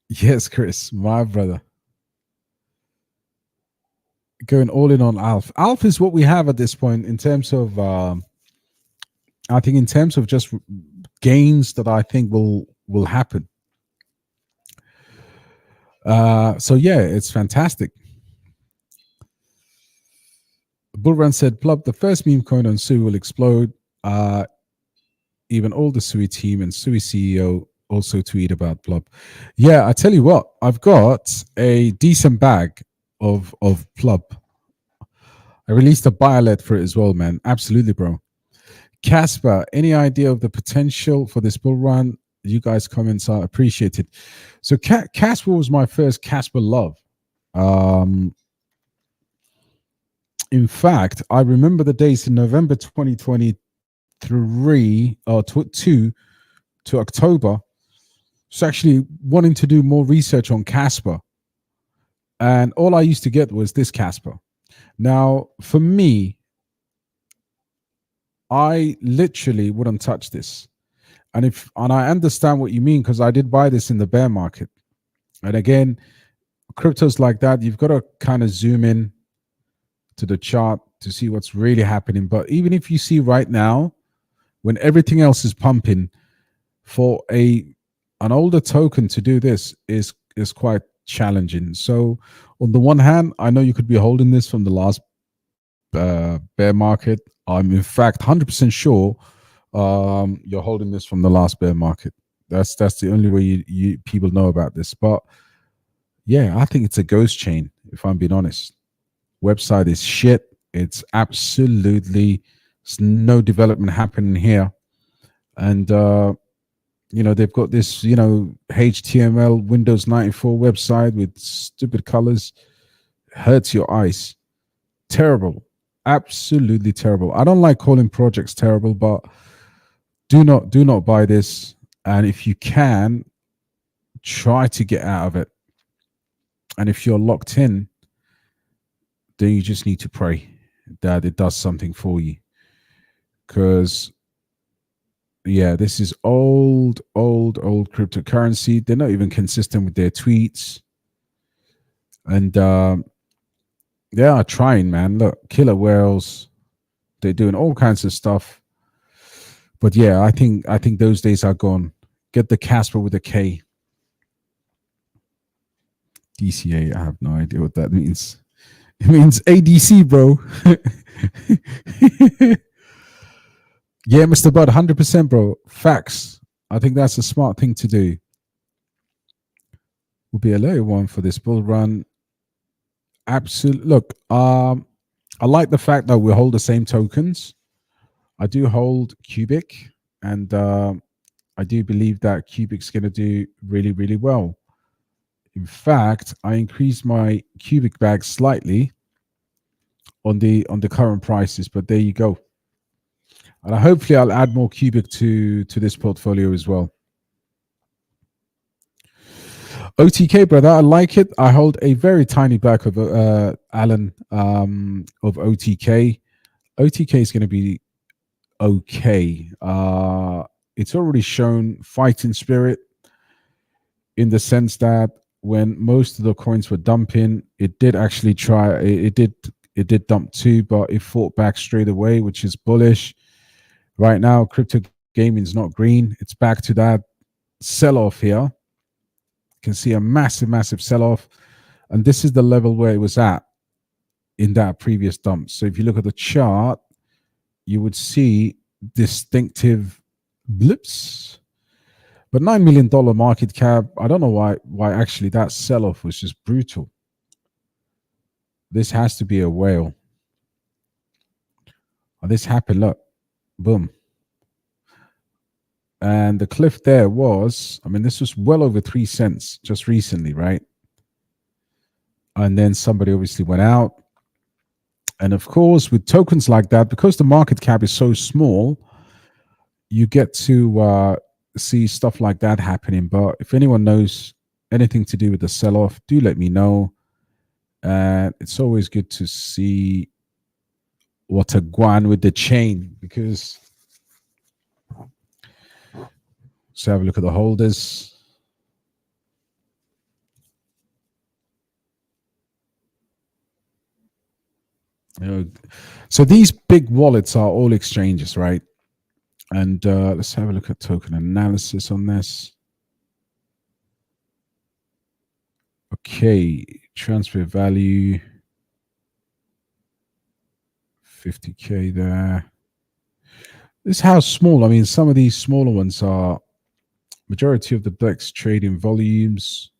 Yes, Chris, my brother. Going all in on Alf. Alf is what we have at this point in terms of, I think in terms of just gains that I think will happen. So yeah, it's fantastic. Bullrun said, Plub, the first meme coin on Sui will explode. Even all the Sui team and Sui CEO also tweet about Plub. Yeah, I tell you what, I've got a decent bag of Plub. I released a buy alert for it as well, man. Absolutely, bro. Kaspa, any idea of the potential for this bull run? You guys' comments are appreciated. So Kaspa was my first Kaspa love. In fact, I remember the days in November 2023 or 2 to October. So actually wanting to do more research on Kaspa. And all I used to get was this Kaspa. Now, for me, I literally wouldn't touch this. And I understand what you mean, because I did buy this in the bear market. And again, cryptos like that, you've got to kind of zoom in to the chart to see what's really happening. But even if you see right now, when everything else is pumping, for an older token to do this is quite challenging. So on the one hand, I know you could be holding this from the last bear market. I'm in fact 100% sure you're holding this from the last bear market. That's the only way you people know about this. But yeah, I think it's a ghost chain, if I'm being honest. Website is shit. It's absolutely, there's no development happening here. And they've got this, HTML Windows 94 website with stupid colors. Hurts your eyes. Terrible. Absolutely terrible. I don't like calling projects terrible, but do not buy this. And if you can, try to get out of it. And if you're locked in, then you just need to pray that it does something for you. Because yeah, this is old old cryptocurrency. They're not even consistent with their tweets. And they are trying, man. Look, killer whales. They're doing all kinds of stuff. But yeah, I think those days are gone. Get the Kaspa with a K. DCA, I have no idea what that means. It means ADC, bro. Yeah, Mr. Bud, 100%, bro. Facts. I think that's a smart thing to do. Will be a low one for this bull run. Absolutely. Look, I like the fact that we hold the same tokens. I do hold Cubic, and I do believe that Cubic's going to do really, really well. In fact, I increased my Cubic bag slightly on the current prices, but there you go. And hopefully I'll add more Cubic to this portfolio as well. OTK, brother, I like it. I hold a very tiny bag of Alan of OTK. OTK is going to be okay. It's already shown fighting spirit in the sense that when most of the coins were dumping, it did actually try. It did dump too, but it fought back straight away, which is bullish. Right now, crypto gaming is not green. It's back to that sell-off here. You can see a massive, massive sell-off. And this is the level where it was at in that previous dump. So if you look at the chart, you would see distinctive blips. But $9 million market cap, I don't know why actually that sell-off was just brutal. This has to be a whale. Oh, this happened, look. Boom. And the cliff there was, I mean, this was well over 3 cents just recently, right? And then somebody obviously went out. And of course, with tokens like that, because the market cap is so small, you get to see stuff like that happening. But if anyone knows anything to do with the sell-off, do let me know. And it's always good to see what a guan with the chain, because let's have a look at the holders. So these big wallets are all exchanges, right? And let's have a look at token analysis on this. Okay, transfer value, 50K there. This is how small. I mean, some of these smaller ones are majority of the DEX trading volumes.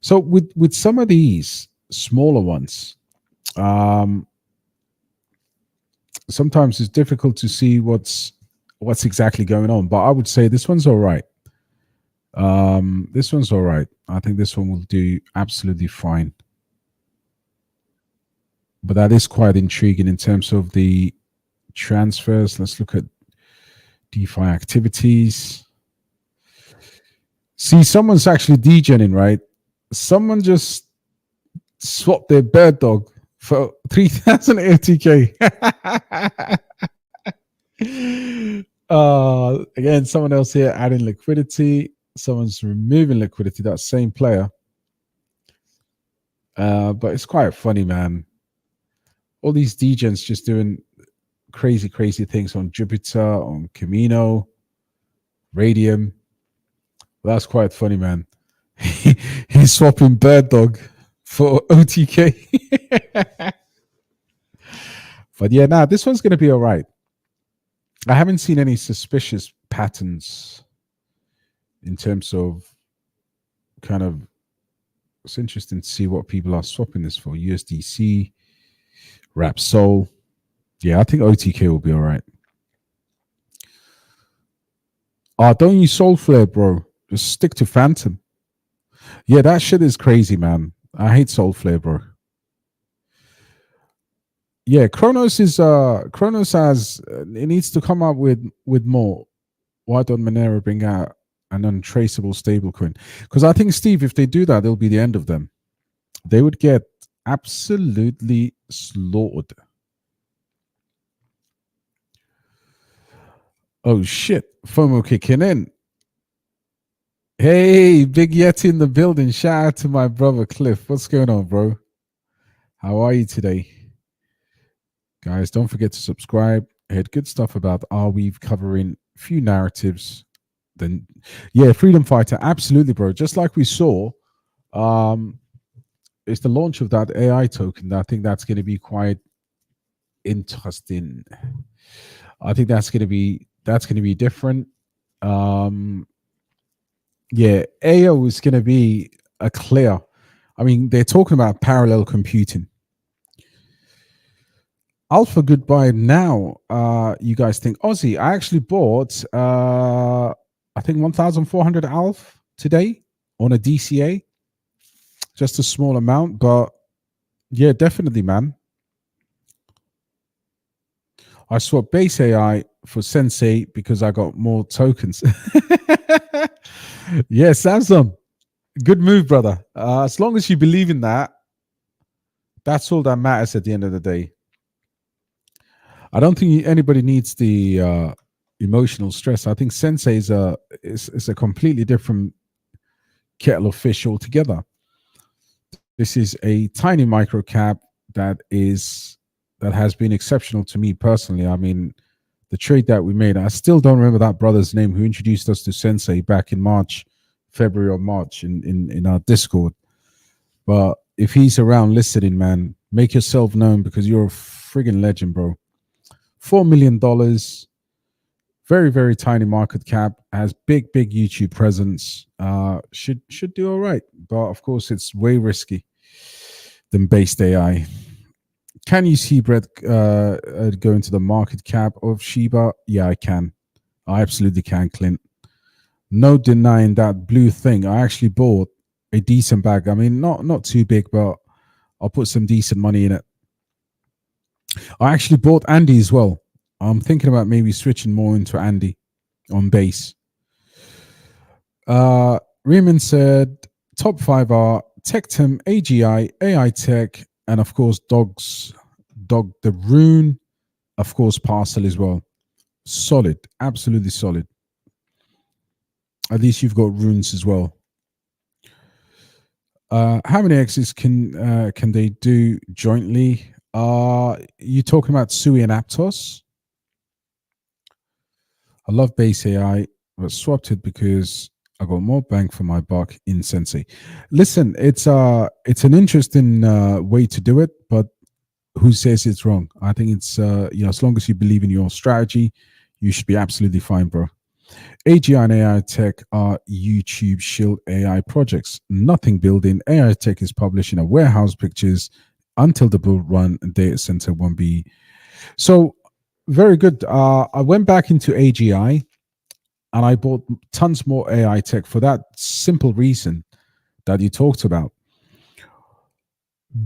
So with some of these smaller ones, sometimes it's difficult to see what's exactly going on. But I would say this one's all right. This one's all right. I think this one will do absolutely fine. But that is quite intriguing in terms of the transfers. Let's look at DeFi activities. See, someone's actually degening, right? Someone just swapped their bird dog for 3,000 ATK. Again, someone else here adding liquidity. Someone's removing liquidity, that same player. But it's quite funny, man. All these degens just doing crazy, crazy things on Jupiter, on Camino, Radium. Well, that's quite funny, man. He's swapping bird dog for OTK. But yeah, nah, this one's going to be all right. I haven't seen any suspicious patterns in terms of kind of, it's interesting to see what people are swapping this for. USDC, Rapsol. Yeah, I think OTK will be all right. Don't use Soulflare, bro. Just stick to Phantom. Yeah, that shit is crazy, man. I hate Soulflare, bro. Yeah, Kronos has it needs to come up with more. Why don't Monero bring out an untraceable stablecoin? Because I think, Steve, if they do that, it'll be the end of them. They would get absolutely slaughtered. Oh shit, FOMO kicking in. Hey, Big Yeti in the building. Shout out to my brother Cliff. What's going on, bro? How are you today? Guys, don't forget to subscribe. I had good stuff about Arweave covering a few narratives. Then, yeah, Freedom Fighter. Absolutely, bro. Just like we saw, it's the launch of that AI token. I think that's going to be quite interesting. I think that's going to be different. Yeah, AO is going to be a clear. I mean, they're talking about parallel computing. Alpha goodbye now. You guys think Aussie? I actually bought I think 1,400 Alpha today on a DCA. Just a small amount, but yeah, definitely, man. I swapped Base AI for Sensei because I got more tokens. Yeah, Samsung. Good move, brother. As long as you believe in that, that's all that matters at the end of the day. I don't think anybody needs the emotional stress. I think Sensei is a completely different kettle of fish altogether. This is a tiny micro cap that has been exceptional to me personally. I mean, the trade that we made, I still don't remember that brother's name who introduced us to Sensei back in February or March in our Discord. But if he's around listening, man, make yourself known because you're a friggin' legend, bro. $4 million, very, very tiny market cap, has big YouTube presence, should do all right. But of course, it's way risky than BasedAI. Can you see Brett go into the market cap of Shiba? Yeah, I can. I absolutely can, Clint. No denying that blue thing. I actually bought a decent bag. I mean, not too big, but I'll put some decent money in it. I actually bought Andy as well. I'm thinking about maybe switching more into Andy on base. Riemann said top 5 are Tectum, AGI, AI Tech, and of course Dog the Rune, of course Parcel as well. Solid, absolutely solid. At least you've got runes as well. How many exits can they do jointly? You talking about Sui and Aptos? I love Base AI, but swapped it because I got more bang for my buck in Sensei. Listen, it's an interesting way to do it, but who says it's wrong? I think it's as long as you believe in your strategy, you should be absolutely fine, bro. AGI and AI Tech are YouTube Shield AI projects. Nothing building. AI Tech is publishing a warehouse pictures until the bull run data center 1B. So very good. I went back into AGI and I bought tons more AI Tech for that simple reason that you talked about.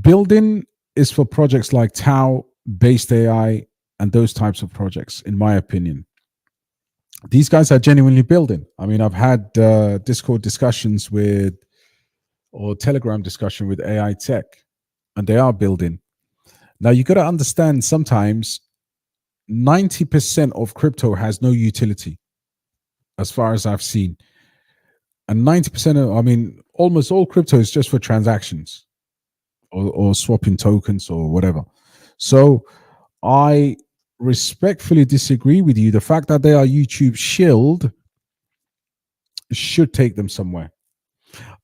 Building is for projects like Tau, Based AI, and those types of projects, in my opinion. These guys are genuinely building. I mean, I've had Discord discussions or Telegram discussion with AI Tech, and they are building. Now, you got to understand sometimes 90% of crypto has no utility, as far as I've seen. And 90% of, I mean, almost all crypto is just for transactions or swapping tokens or whatever. So I respectfully disagree with you. The fact that they are YouTube Shield should take them somewhere.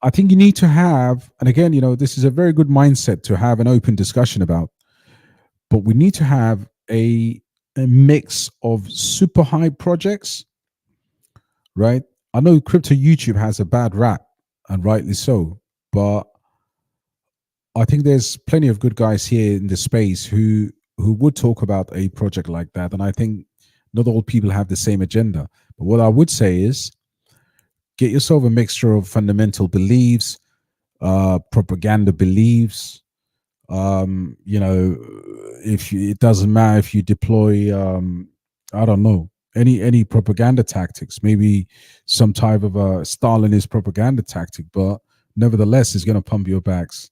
I think you need to have, and again, this is a very good mindset to have an open discussion about, but we need to have a mix of super high projects, right? I know crypto YouTube has a bad rap, and rightly so, but I think there's plenty of good guys here in the space who would talk about a project like that. And I think not all people have the same agenda. But what I would say is get yourself a mixture of fundamental beliefs, propaganda beliefs. It doesn't matter if you deploy, I don't know, any propaganda tactics, maybe some type of a Stalinist propaganda tactic, but nevertheless, it's going to pump your backs.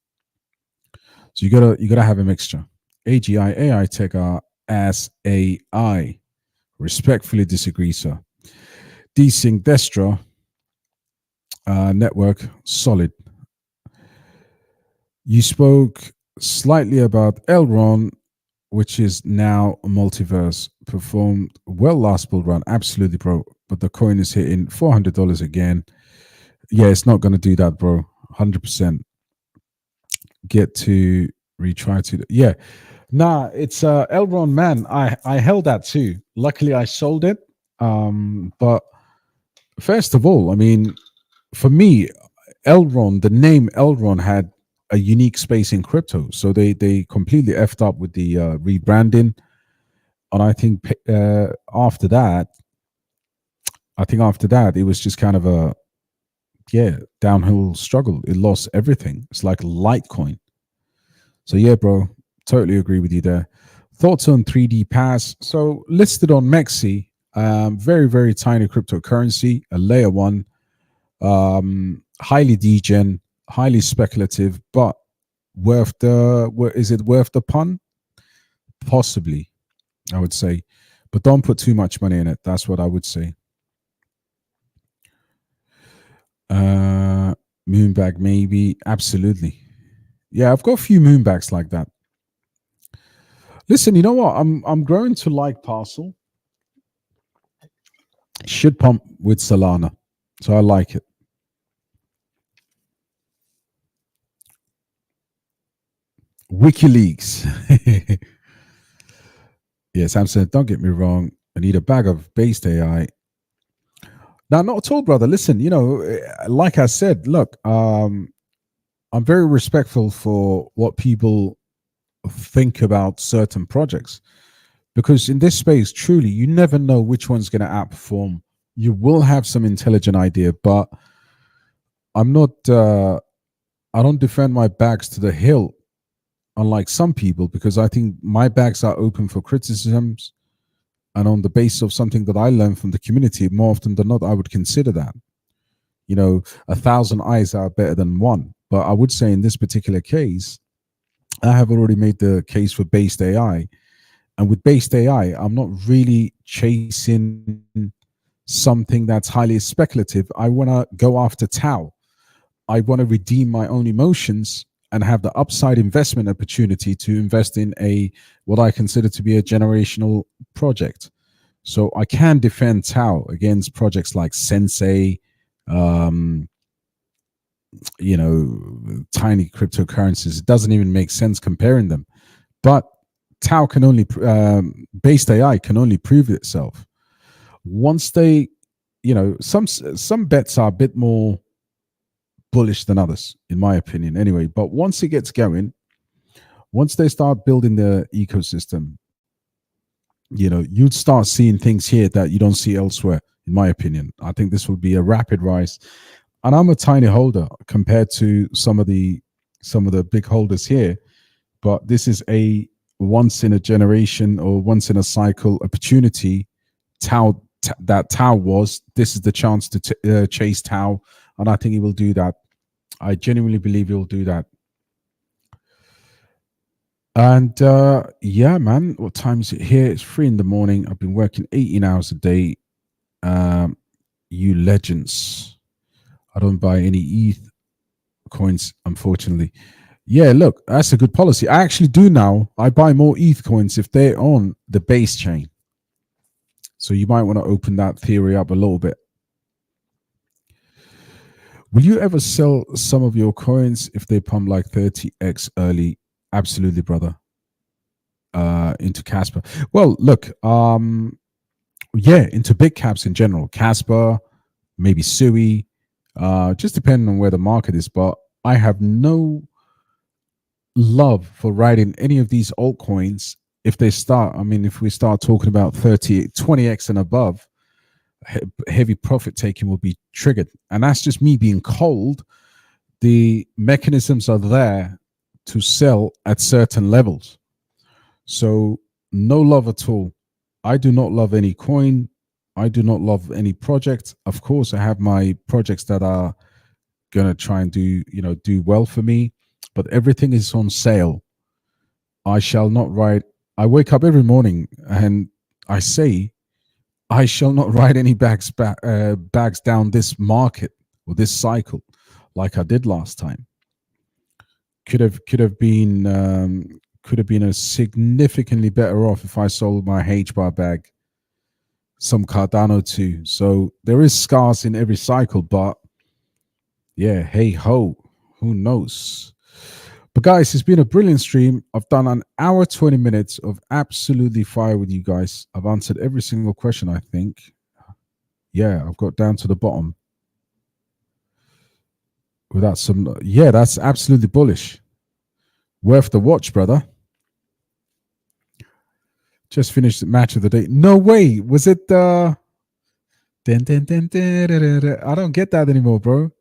So you gotta have a mixture. AGI, AI Tech are as AI. Respectfully disagree, sir. Desync Destra. network, solid. You spoke slightly about Elron, which is now a multiverse, performed well last bull run. Absolutely, bro. But the coin is hitting $400 again. Yeah, it's not going to do that, bro. 100%. Get to retry to. Yeah. Nah, it's Elron, man. I held that too. Luckily, I sold it. But first of all, I mean, for me, Elron, the name Elron had a unique space in crypto. So they completely effed up with the rebranding. And I think after that, it was just kind of a downhill struggle. It lost everything. It's like Litecoin. So yeah, bro, totally agree with you there. Thoughts on 3D Pass? So listed on Mexi, very very tiny cryptocurrency, a layer one, highly degen, highly speculative, but is it worth the pun? Possibly, I would say, but don't put too much money in it. That's what I would say. Moonbag maybe, absolutely. Yeah, I've got a few moonbags like that. Listen, you know what? I'm growing to like Parcel. Should pump with Solana, so I like it. WikiLeaks. Yeah, Sam said, don't get me wrong. I need a bag of based AI. Now, not at all, brother. Listen, like I said, look, I'm very respectful for what people think about certain projects, because in this space, truly, you never know which one's going to outperform. You will have some intelligent idea, but I'm not. I don't defend my bags to the hill, unlike some people, because I think my bags are open for criticisms, and on the basis of something that I learned from the community. More often than not, I would consider that. 1,000 eyes are better than one. But I would say in this particular case, I have already made the case for based AI. And with based AI, I'm not really chasing something that's highly speculative. I want to go after Tau. I want to redeem my own emotions and have the upside investment opportunity to invest in what I consider to be a generational project. So I can defend Tau against projects like Sensei, tiny cryptocurrencies. It doesn't even make sense comparing them. But Tau can only, based AI can only prove itself. Once they, some bets are a bit more bullish than others, in my opinion, anyway. But once it gets going, once they start building the ecosystem, you'd start seeing things here that you don't see elsewhere, in my opinion. I think this will be a rapid rise. And I'm a tiny holder compared to some of the big holders here, but this is a once in a generation or once in a cycle opportunity. That Tau was. This is the chance to chase Tau, and I think he will do that. I genuinely believe he'll do that. And yeah, man, what time is it here? It's 3 a.m. I've been working 18 hours a day. You legends. I don't buy any ETH coins, unfortunately. Yeah, look, that's a good policy. I actually do now. I buy more ETH coins if they're on the base chain. So you might want to open that theory up a little bit. Will you ever sell some of your coins if they pump like 30x early? Absolutely, brother. Into Kaspa. Well, look, into big caps in general. Kaspa, maybe Sui, just depending on where the market is. But I have no love for riding any of these altcoins if we start talking about 20x and above, heavy profit taking will be triggered. And that's just me being cold. The mechanisms are there to sell at certain levels. So no love at all. I do not love any coin. I do not love any project. Of course, I have my projects that are going to try and do well for me, but everything is on sale. I shall not ride. I wake up every morning and I say, I shall not ride any bags down this market. or this cycle, like I did last time. Could have been a significantly better off if I sold my H bar bag, some Cardano too. So there is scars in every cycle, but yeah, hey ho, who knows? But guys, it's been a brilliant stream. I've done an hour 20 minutes of absolutely fire with you guys. I've answered every single question, I think. Yeah, I've got down to the bottom without some. Yeah, that's absolutely bullish. Worth the watch, brother. Just finished the match of the day. No way. Was it I don't get that anymore, bro.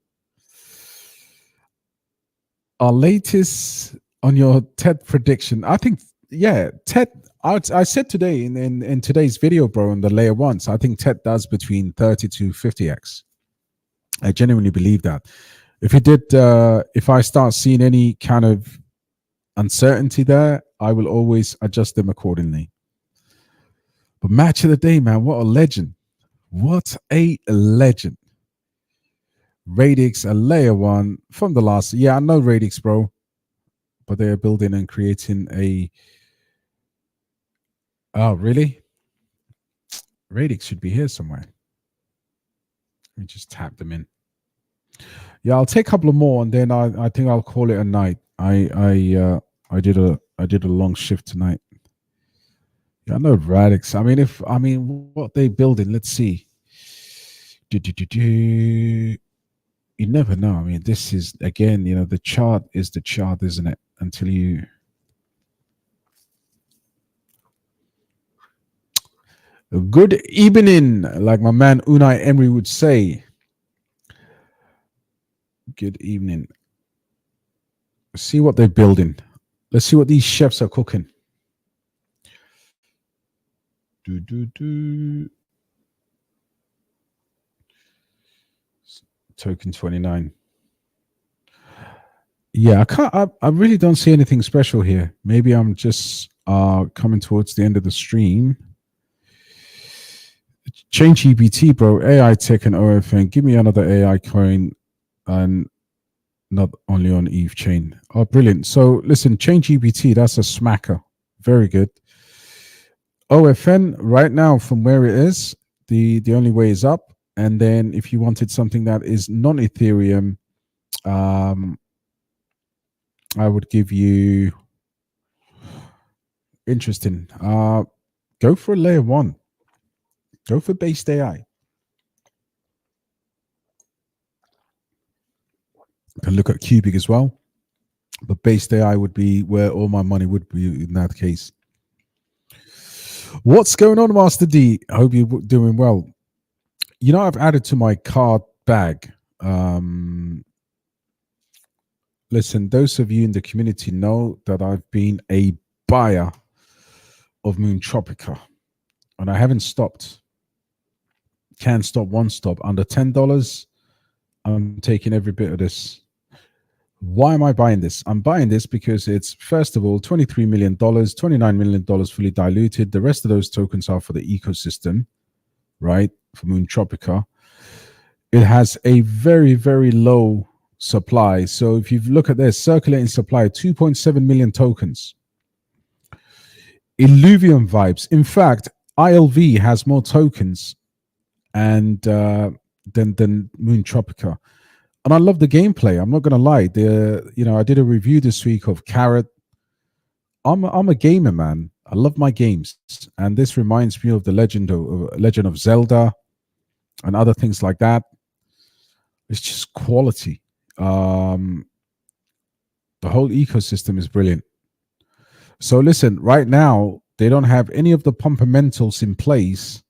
Our latest on your TED prediction. I think, yeah, TED. I said today in today's video, bro, on the layer ones, I think TED does between 30 to 50x. I genuinely believe that. If it did, if I start seeing any kind of uncertainty there, I will always adjust them accordingly. But match of the day, man, what a legend. What a legend. Radix, a layer one from the last. Yeah, I know Radix, bro. But they're building and creating a. Oh, really? Radix should be here somewhere. Let me just tap them in. Yeah, I'll take a couple of more, and then I think I'll call it a night. I did a long shift tonight. Yeah, I know Radix. I mean, what they building? Let's see. You never know. I mean, this is again, the chart is the chart, isn't it? Until you. Good evening, like my man Unai Emery would say. Good evening. Let's see what they're building. Let's see what these chefs are cooking. Token 29. Yeah, I really don't see anything special here. Maybe I'm just coming towards the end of the stream. Change GPT, bro. AI Tech and OFN. Give me another AI coin, and not only on ETH chain. Oh, brilliant. So listen, Change GPT, that's a smacker. Very good. OFN right now from where it is, the only way is up. And then if you wanted something that is non-Ethereum, I would give you interesting. Go for a layer one. Go for BasedAI. You can look at Cubic as well. But BasedAI would be where all my money would be in that case. What's going on, Master D? I hope you're doing well. I've added to my card bag. Listen, those of you in the community know that I've been a buyer of Moon Tropica, and I haven't stopped. Can't stop, won't stop. Under $10, I'm taking every bit of this. Why am I buying this? I'm buying this because it's, first of all, $23 million, $29 million fully diluted. The rest of those tokens are for the ecosystem, right? For Moon Tropica. It has a very, very low supply. So if you look at this, circulating supply, 2.7 million tokens. Illuvium vibes. In fact, ILV has more tokens and than Moon Tropica. And I love the gameplay. I'm not going to lie. I did a review this week of Carrot. I'm a gamer, man. I love my games, and this reminds me of the Legend of Zelda and other things like that. It's just quality. The whole ecosystem is brilliant. So listen, right now they don't have any of the fundamentals in place,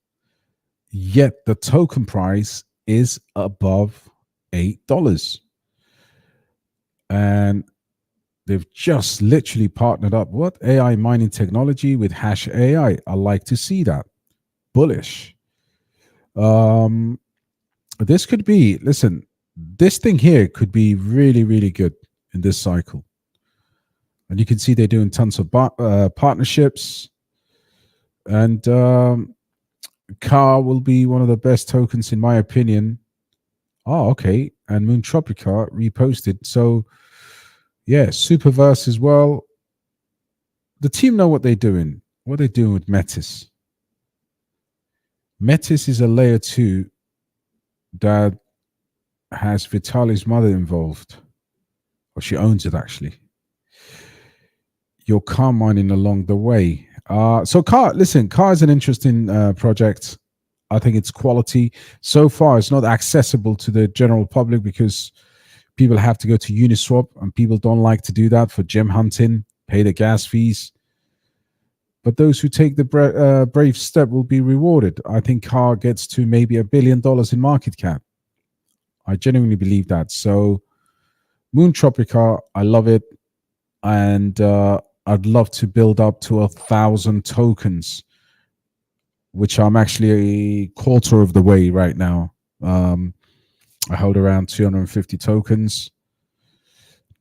yet the token price is above $8, and they've just literally partnered up AI mining technology with Hash AI. I like to see that. Bullish. This could be, listen, this thing here could be really, really good in this cycle. And you can see they're doing tons of partnerships. And CAR will be one of the best tokens, in my opinion, Oh, okay. And Moon Tropica reposted. So yeah, Superverse as well. The team know what they're doing. What they're doing with Metis. Metis is a layer 2 that has Vitali's mother involved, or she owns it actually. You're car mining along the way. So car, listen, car is an interesting project. I think it's quality. So far, it's not accessible to the general public because people have to go to Uniswap, and people don't like to do that for gem hunting, pay the gas fees. But those who take the brave step will be rewarded. I think car gets to maybe $1 billion in market cap. I genuinely believe that. So Moon Tropica, I love it. And I'd love to build up to 1,000 tokens, which I'm actually a quarter of the way right now. I hold around 250 tokens.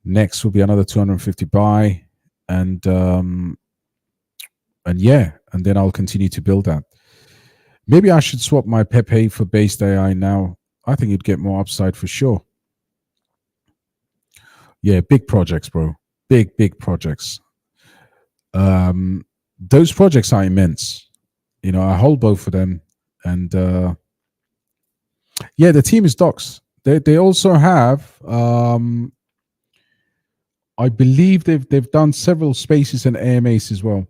Next will be another 250 buy, and yeah, and then I'll continue to build that. Maybe I should swap my Pepe for Based AI now. I think you'd get more upside for sure. Yeah, big projects, bro. Big projects. Those projects are immense. You know, I hold both of them, and yeah, the team is docs. They also have, I believe they've done several spaces and AMAs as well.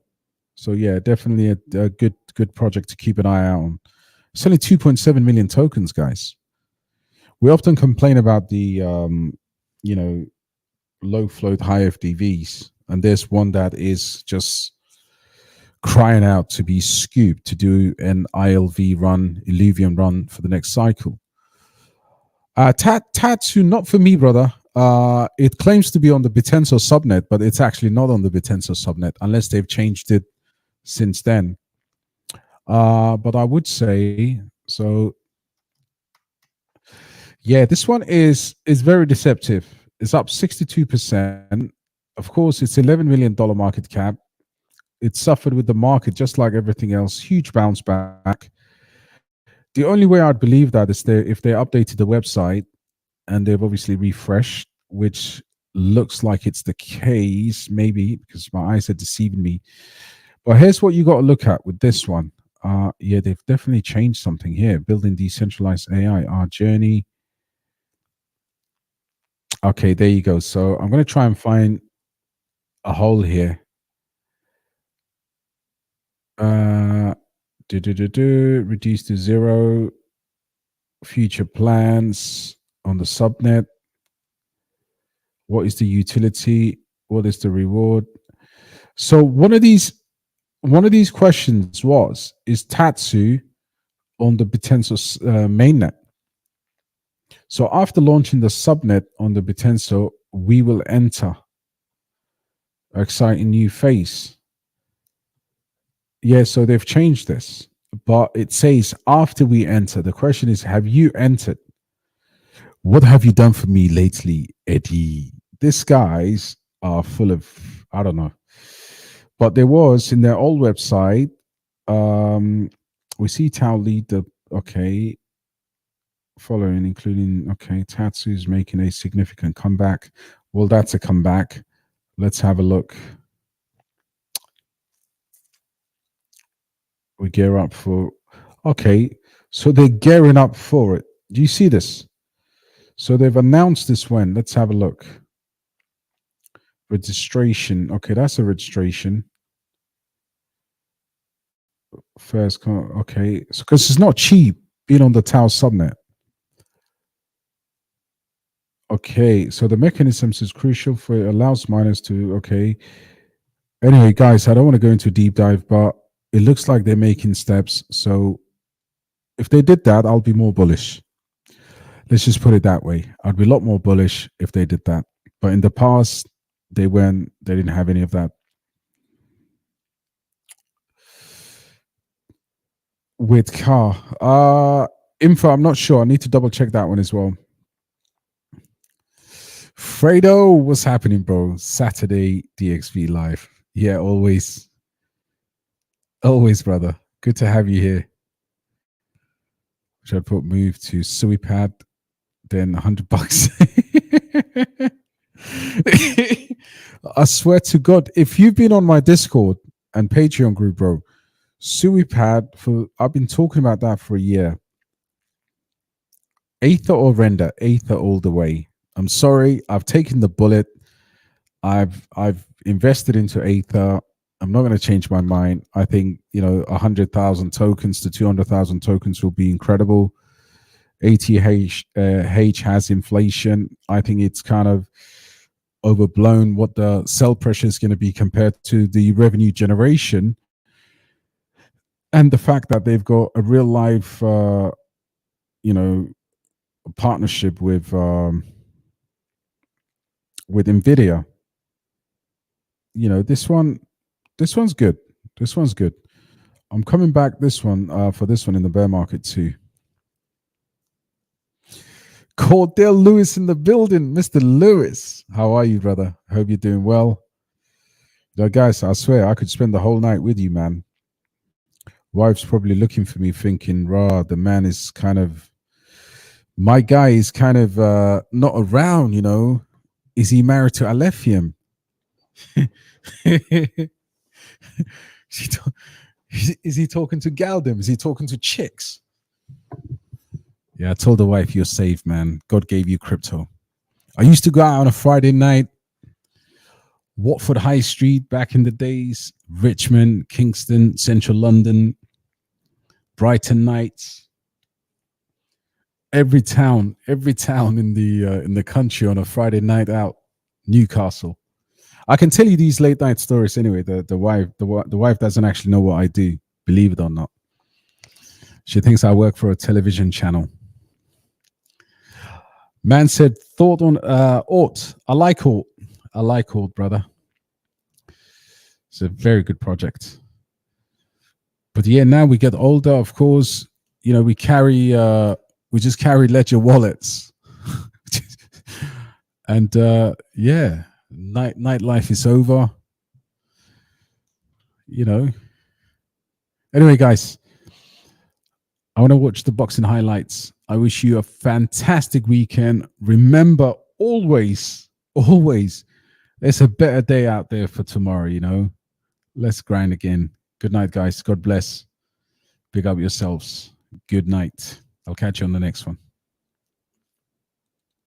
So yeah, definitely a good project to keep an eye out on. It's only 2.7 million tokens, guys. We often complain about the you know, low float, high FDVs, and there's one that is just crying out to be scooped to do an ILV run, Alephium run for the next cycle. Tatsu, not for me, brother. It claims to be on the Bitenso subnet, but it's actually not on the Bitenso subnet unless they've changed it since then. But I would say so. Yeah, this one is very deceptive. It's up 62%. Of course, it's $11 million market cap. It suffered with the market just like everything else. Huge bounce back. The only way I'd believe that is if they updated the website and they've obviously refreshed, which looks like it's the case, maybe because my eyes are deceiving me. But here's what you got to look at with this one. Yeah, they've definitely changed something here. Building decentralized AI, our journey. Okay, there you go. So I'm going to try and find a hole here. Reduce to 0. Future plans on the subnet. What is the utility? What is the reward? So one of these questions was: is Tatsu on the Bitenso mainnet? So after launching the subnet on the Bitenso, we will enter an exciting new phase. Yeah, so they've changed this, but it says after we enter. The question is, have you entered? What have you done for me lately, Eddie? These guys are full of, I don't know. But there was in their old website, we see Tao lead the, okay, following, including, okay, Tatsu is making a significant comeback. Well, that's a comeback. Let's have a look. We gear up for, okay, so they're gearing up for it. Do you see this? So they've announced this when? Let's have a look. Registration. Okay, that's a registration. First, okay, so because it's not cheap being on the Tau subnet. Okay, so the mechanisms is crucial for it allows miners to, okay. Anyway, guys, I don't want to go into a deep dive, but it looks like they're making steps. So if they did that, I'll be more bullish. Let's just put it that way. I'd be a lot more bullish if they did that. But in the past, they didn't have any of that. With car. Info, I'm not sure. I need to double check that one as well. Fredo, what's happening, bro? Saturday DXB live. Yeah, always. Always, brother. Good to have you here. Should I put move to Sui pad? then $100. I swear to God, if you've been on my Discord and Patreon group, bro, SuiPad, I've been talking about that for a year. Aether or render, Aether all the way. I'm sorry, I've taken the bullet. I've invested into Aether. I'm not going to change my mind. I think 100,000 tokens to 200,000 tokens will be incredible. ATH has inflation. I think it's kind of overblown what the sell pressure is going to be compared to the revenue generation, and the fact that they've got a real life, partnership with Nvidia. This one's good. This one's good. I'm coming back this one for this one in the bear market too. Cordell Lewis in the building. Mr. Lewis, how are you, brother? Hope you're doing well. Guys, I swear I could spend the whole night with you, man. Wife's probably looking for me thinking, rah, the man is kind of, my guy is kind of not around, Is he married to Alephium? Is he talking to Galdem? Is he talking to chicks? Yeah, I told the wife, you're safe, man. God gave you crypto. I used to go out on a Friday night, Watford High Street back in the days, Richmond, Kingston, Central London, Brighton nights. Every town in the country on a Friday night out. Newcastle. I can tell you these late night stories anyway. The wife doesn't actually know what I do, believe it or not. She thinks I work for a television channel. Man said, thought on Alt. I like Alt. I like Alt, brother. It's a very good project. But yeah, now we get older, of course. We just carry ledger wallets. And yeah, nightlife is over. Anyway, guys, I want to watch the boxing highlights. I wish you a fantastic weekend. Remember, always, there's a better day out there for tomorrow, Let's grind again. Good night, guys. God bless. Big up yourselves. Good night. I'll catch you on the next one.